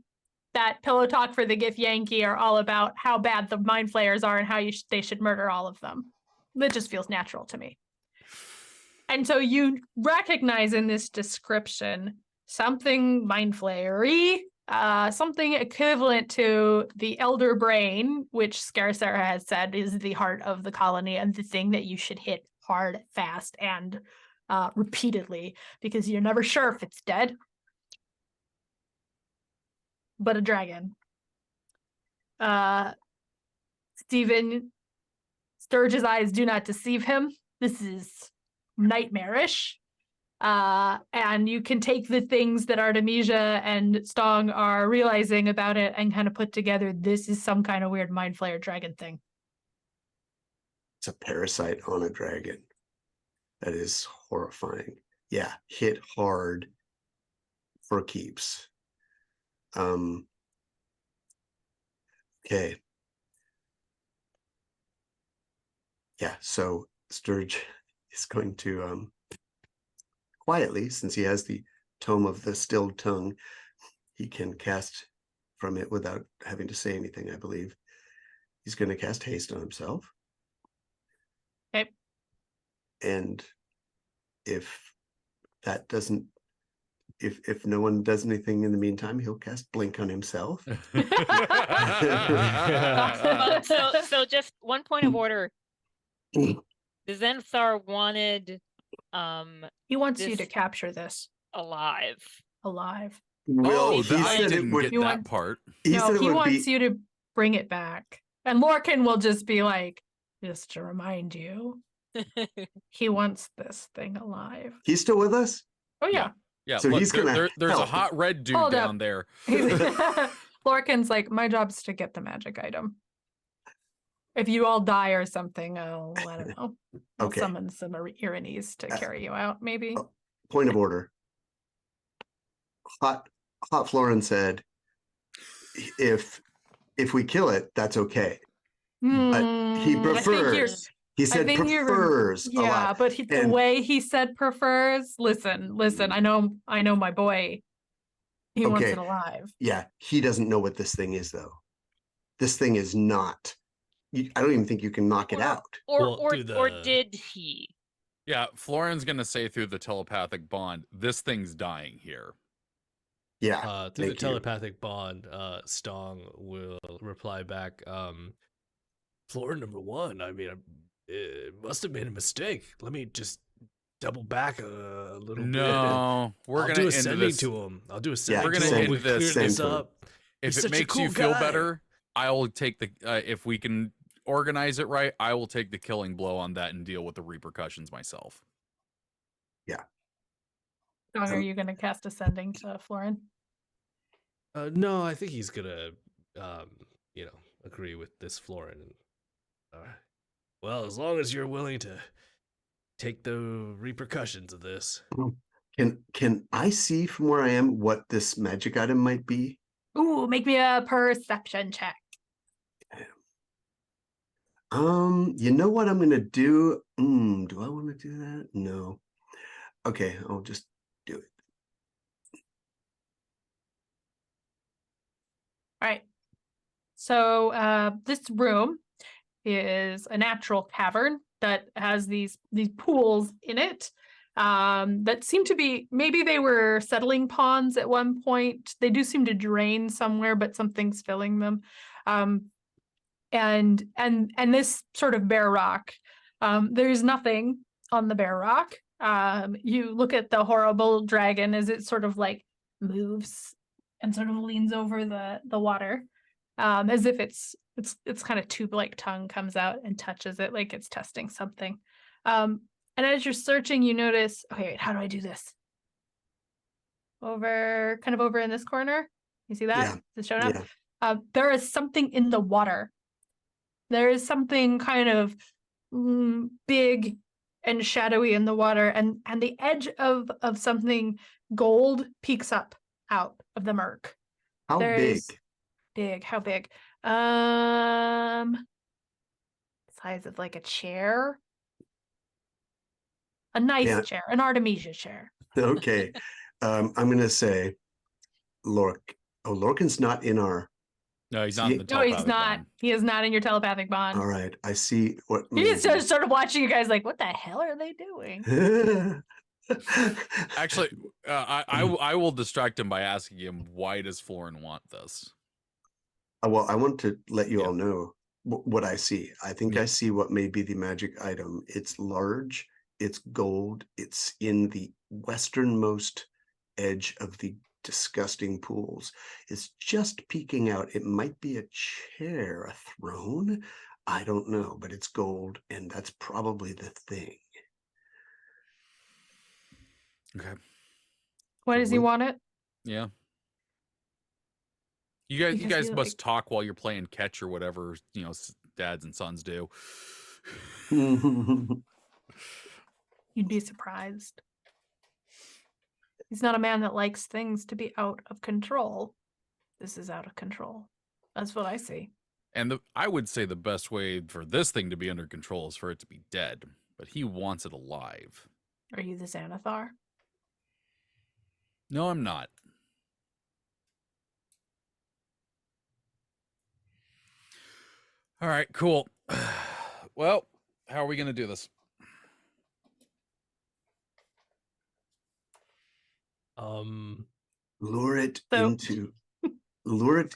that pillow talk for the Githyanki are all about how bad the mind flayers are and how they should murder all of them. That just feels natural to me. And so you recognize in this description something mind flayery, something equivalent to the elder brain, which Scarcera has said is the heart of the colony and the thing that you should hit hard, fast, and repeatedly, because you're never sure if it's dead. But a dragon. Stephen, Sturge's eyes do not deceive him. This is nightmarish. And you can take the things that Artemisia and Stong are realizing about it and kind of put together, this is some kind of weird mind flayer dragon thing. It's a parasite on a dragon. That is horrifying. Yeah, hit hard for keeps. Okay. Yeah, so Sturge is going to quietly, since he has the tome of the stilled tongue, he can cast from it without having to say anything, I believe. He's going to cast haste on himself. Okay. And if that doesn't, if no one does anything in the meantime, he'll cast blink on himself. So just one point of order. The Xanathar wanted He wants you to capture this alive. alive. Oh, he I said it didn't would. get that part. He No, said it he would wants be. you to bring it back. And Lorcan will just be like, just to remind you, he wants this thing alive. He's still with us. Oh, yeah. Yeah, So look, he's gonna there's a help. hot red dude Hold down up. there. Lorcan's like, my job's to get the magic item. If you all die or something, I don't know. I'll Okay. summon some Irregulars to carry you out, maybe. Point of order. Hot Florin said, if we kill it, that's okay. But he I think you're- prefers. He said think you're- prefers. a Yeah, lot. but the And- way he said prefers, listen, I know my boy. He wants Okay. it alive. Yeah, he doesn't know what this thing is, though. This thing is not. I don't even think you can knock it out. Well, Or do the- did he? Yeah, Florin's gonna say through the telepathic bond, this thing's dying here. Yeah. Through the thank you. telepathic bond, Stong will reply back, floor number one, I mean, it must have been a mistake. Let me just double back a little bit. No, we're I'll gonna do end ascending this. to him. I'll do ascending. We're gonna to him. end We this. cleared this Send to him. up. If He's it such a makes cool you feel guy. better, I will take the. If we can organize it right, I will take the killing blow on that and deal with the repercussions myself. Dong, are you going to cast Ascending to Florin? No, I think he's gonna, agree with this Florin. Well, as long as you're willing to take the repercussions of this. Can I see from where I am what this magic item might be? Ooh, make me a perception check. You know what I'm gonna do? Do I want to do that? No. Okay, I'll just do it. All right. So this room is a natural cavern that has these pools in it that seem to be, maybe they were settling ponds at one point. They do seem to drain somewhere, but something's filling them. And this sort of bare rock, there's nothing on the bare rock. You look at the horrible dragon as it sort of like moves and sort of leans over the water, as if its kind of tube-like tongue comes out and touches it like it's testing something. And as you're searching, you notice, okay, wait, how do I do this? Over in this corner. You see that? Yeah. Is it showing up? Yeah. There is something in the water. There is something kind of big and shadowy in the water, and the edge of something gold peeks up out of the murk. How big? Big. How big? Size of like a chair. A nice chair, an Artemisia chair. Okay. I'm gonna say Lork. Oh, Lorcan's not in our. No, he's not in the No, he's telepathic not. bond. He is not in your telepathic bond. All right. I see what. He's just sort of watching you guys like, what the hell are they doing? Actually, I will distract him by asking him, why does Florin want this? Well, I want to let you Yeah. all know what I see. I think I see what may be the magic item. It's large, it's gold, it's in the westernmost edge of the disgusting pools. It's just peeking out. It might be a chair, a throne. I don't know, but it's gold, and that's probably the thing. Okay. Why does he want it? Yeah. You guys Because he, must talk while you're playing catch or whatever, dads and sons do. You'd be surprised. He's not a man that likes things to be out of control. This is out of control. That's what I see. And I would say the best way for this thing to be under control is for it to be dead, but he wants it alive. Are you the Xanathar? No, I'm not. All right, cool. Well, how are we going to do this? Lure it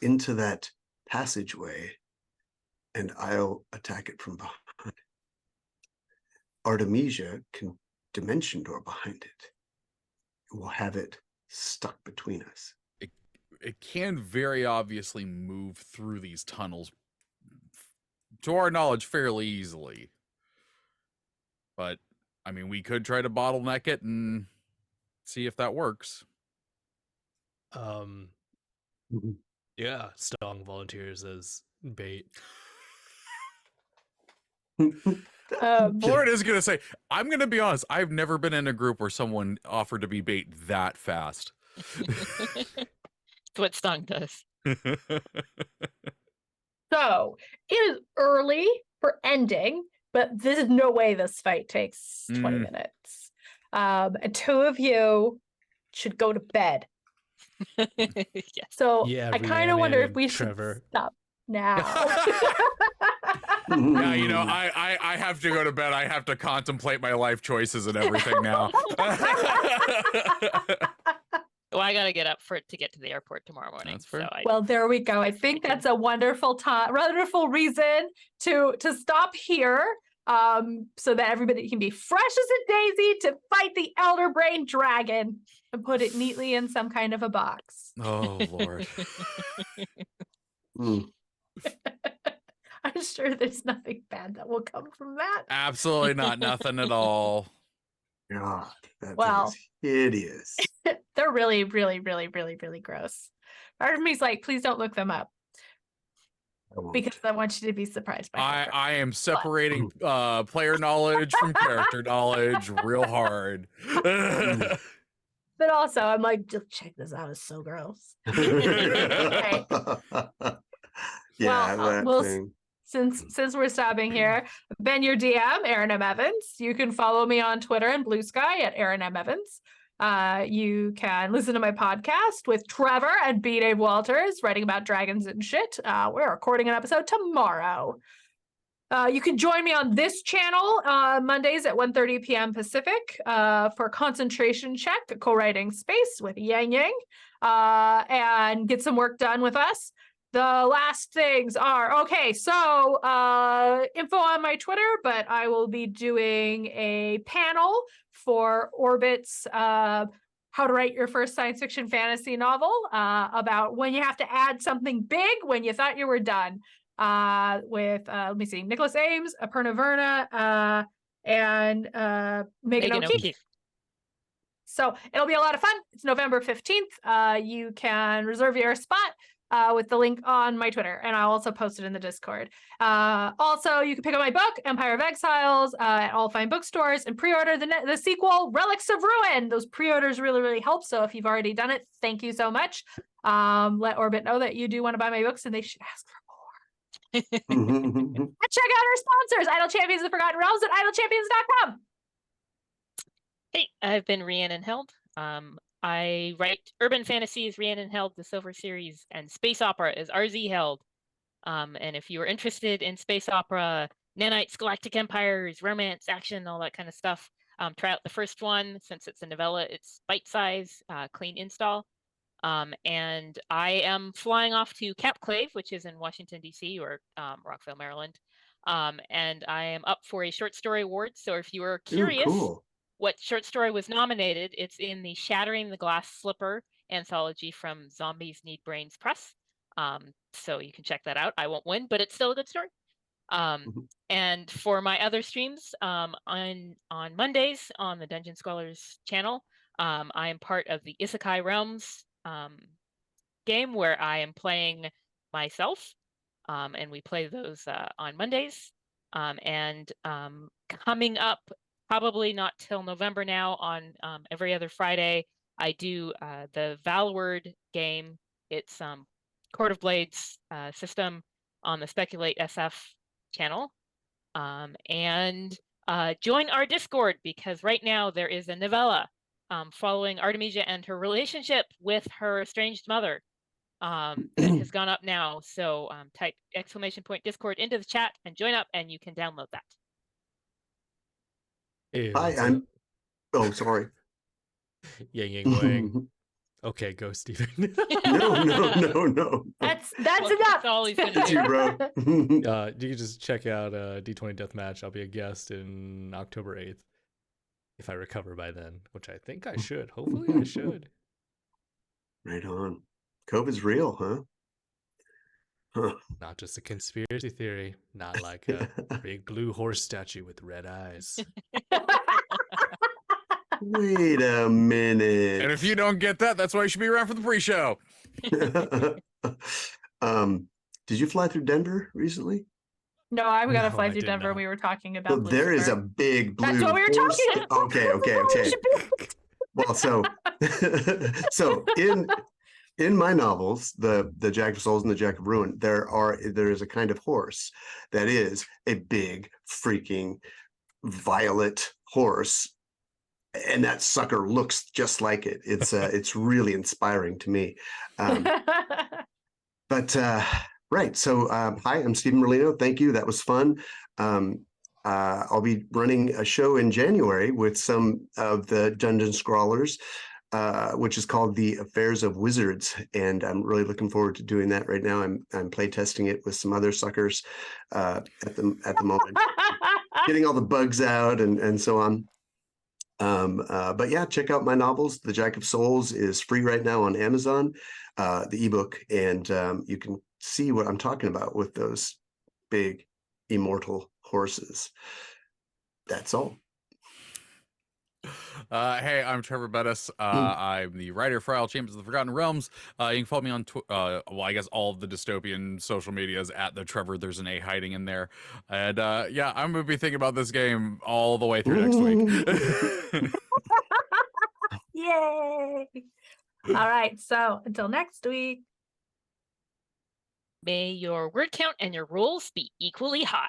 into that passageway, and I'll attack it from behind. Artemisia can dimension door behind it. We'll have it stuck between us. It can very obviously move through these tunnels, to our knowledge, fairly easily. But, I mean, we could try to bottleneck it and see if that works. Yeah, Stong volunteers as bait. Florin is going to say, I'm going to be honest, I've never been in a group where someone offered to be bait that fast. It's what Stung does. So it is early for ending, but there's no way this fight takes 20 minutes. And two of you should go to bed. Yes. So Yeah, I kind of wonder if Rhiannon, we Trevor. should stop now. Yeah, I have to go to bed. I have to contemplate my life choices and everything now. Well, I gotta get up to get to the airport tomorrow morning. That's fair. So Well, there we go. I think that's a wonderful reason to stop here. so that everybody can be fresh as a daisy to fight the elder brain dragon and put it neatly in some kind of a box. Oh Lord. Mm. I'm sure there's nothing bad that will come from that. Absolutely not. Nothing at all. God, that Well. thing is hideous. They're really, really, really, really, really gross. Part of me's like, please don't look them up I won't. because I want you to be surprised by how gross. I am separating player knowledge from character knowledge real hard. But also, I'm like, just check this out. It's so gross. Yeah, Well, that we'll thing. Since we're stopping here, been your DM, Aaron M. Evans. You can follow me on Twitter and Blue Sky at Aaron M. Evans. You can listen to my podcast with Trevor and B. Dave Walters, writing about dragons and shit. We're recording an episode tomorrow. You can join me on this channel Mondays at 1:30 p.m. Pacific for Concentration Check, a co-writing space with Yang Yang, and get some work done with us. The last things are, okay, so info on my Twitter, but I will be doing a panel for Orbit's How to Write Your First Science Fiction Fantasy Novel about when you have to add something big when you thought you were done. With, let me see, Nicholas Ames, Aparna Verna, and Megan O'Keefe. So it'll be a lot of fun. It's November 15th. You can reserve your spot with the link on my Twitter, and I'll also post it in the Discord. Also, you can pick up my book, Empire of Exiles, at all fine bookstores, and pre-order the sequel, Relics of Ruin. Those pre-orders really, really help. So if you've already done it, thank you so much. Let Orbit know that you do want to buy my books, and they should ask for more. And check out our sponsors, Idle Champions of the Forgotten Realms at idlechampions.com. Hey, I've been Rhiannon Held. I write urban fantasies, Rhiannon Held, the Silver Series, and space opera is RZ Held. And if you are interested in space opera, nanites, galactic empires, romance, action, all that kind of stuff, try out the first one. Since it's a novella, it's bite size, clean install. And I am flying off to Camp Clave, which is in Washington, D.C. or Rockville, Maryland. And I am up for a short story award. So if you are curious what short story was nominated, it's in the Shattering the Glass Slipper anthology from Zombies Need Brains Press. So you can check that out. I won't win, but it's still a good story. And for my other streams, on Mondays on the Dungeon Scholars channel, I am part of the Isekai Realms game where I am playing myself, and we play those on Mondays. And coming up, probably not till November now, on every other Friday, I do the Valward game. It's Court of Blades system on the Speculate SF channel. And join our Discord, because right now there is a novella following Artemisia and her relationship with her estranged mother that has gone up now. So type !Discord into the chat and join up, and you can download that. Hi, I'm. Oh, sorry. Yang Yang Wang. Okay, go, Stephen. No. That's Well, enough. that's all he's gonna It's do. you, bro. You can just check out D20 Deathmatch. I'll be a guest in October 8th. If I recover by then, which I think I should. Hopefully I should. Right on. COVID's real, huh? Huh. Not just a conspiracy theory. Not like a big blue horse statue with red eyes. Wait a minute. And if you don't get that, that's why you should be around for the pre-show. Did you fly through Denver recently? No, I got to No, fly I through did Denver. not. We were talking about. So there is a Lucifer. big blue. That's what we were horse talking about. Okay. Well, so in my novels, the Jack of Souls and the Jack of Ruin, there is a kind of horse that is a big freaking violet horse, and that sucker looks just like it. It's really inspiring to me. But right, so hi, I'm Stephen Merlino. Thank you. That was fun. I'll be running a show in January with some of the Dungeon Scrawlers, which is called The Affairs of Wizards, and I'm really looking forward to doing that right now. I'm play testing it with some other suckers at the moment. getting all the bugs out and so on. But yeah, check out my novels. The Jack of Souls is free right now on Amazon, the ebook, and you can see what I'm talking about with those big immortal horses. That's all. Hey, I'm Trevor Bettis. I'm the writer for Isle Champions of the Forgotten Realms. You can follow me on, well, I guess all of the dystopian social medias at the Trevor. There's an A hiding in there. And yeah, I'm going to be thinking about this game all the way through next week. Yay! All right, so until next week. May your word count and your rolls be equally high.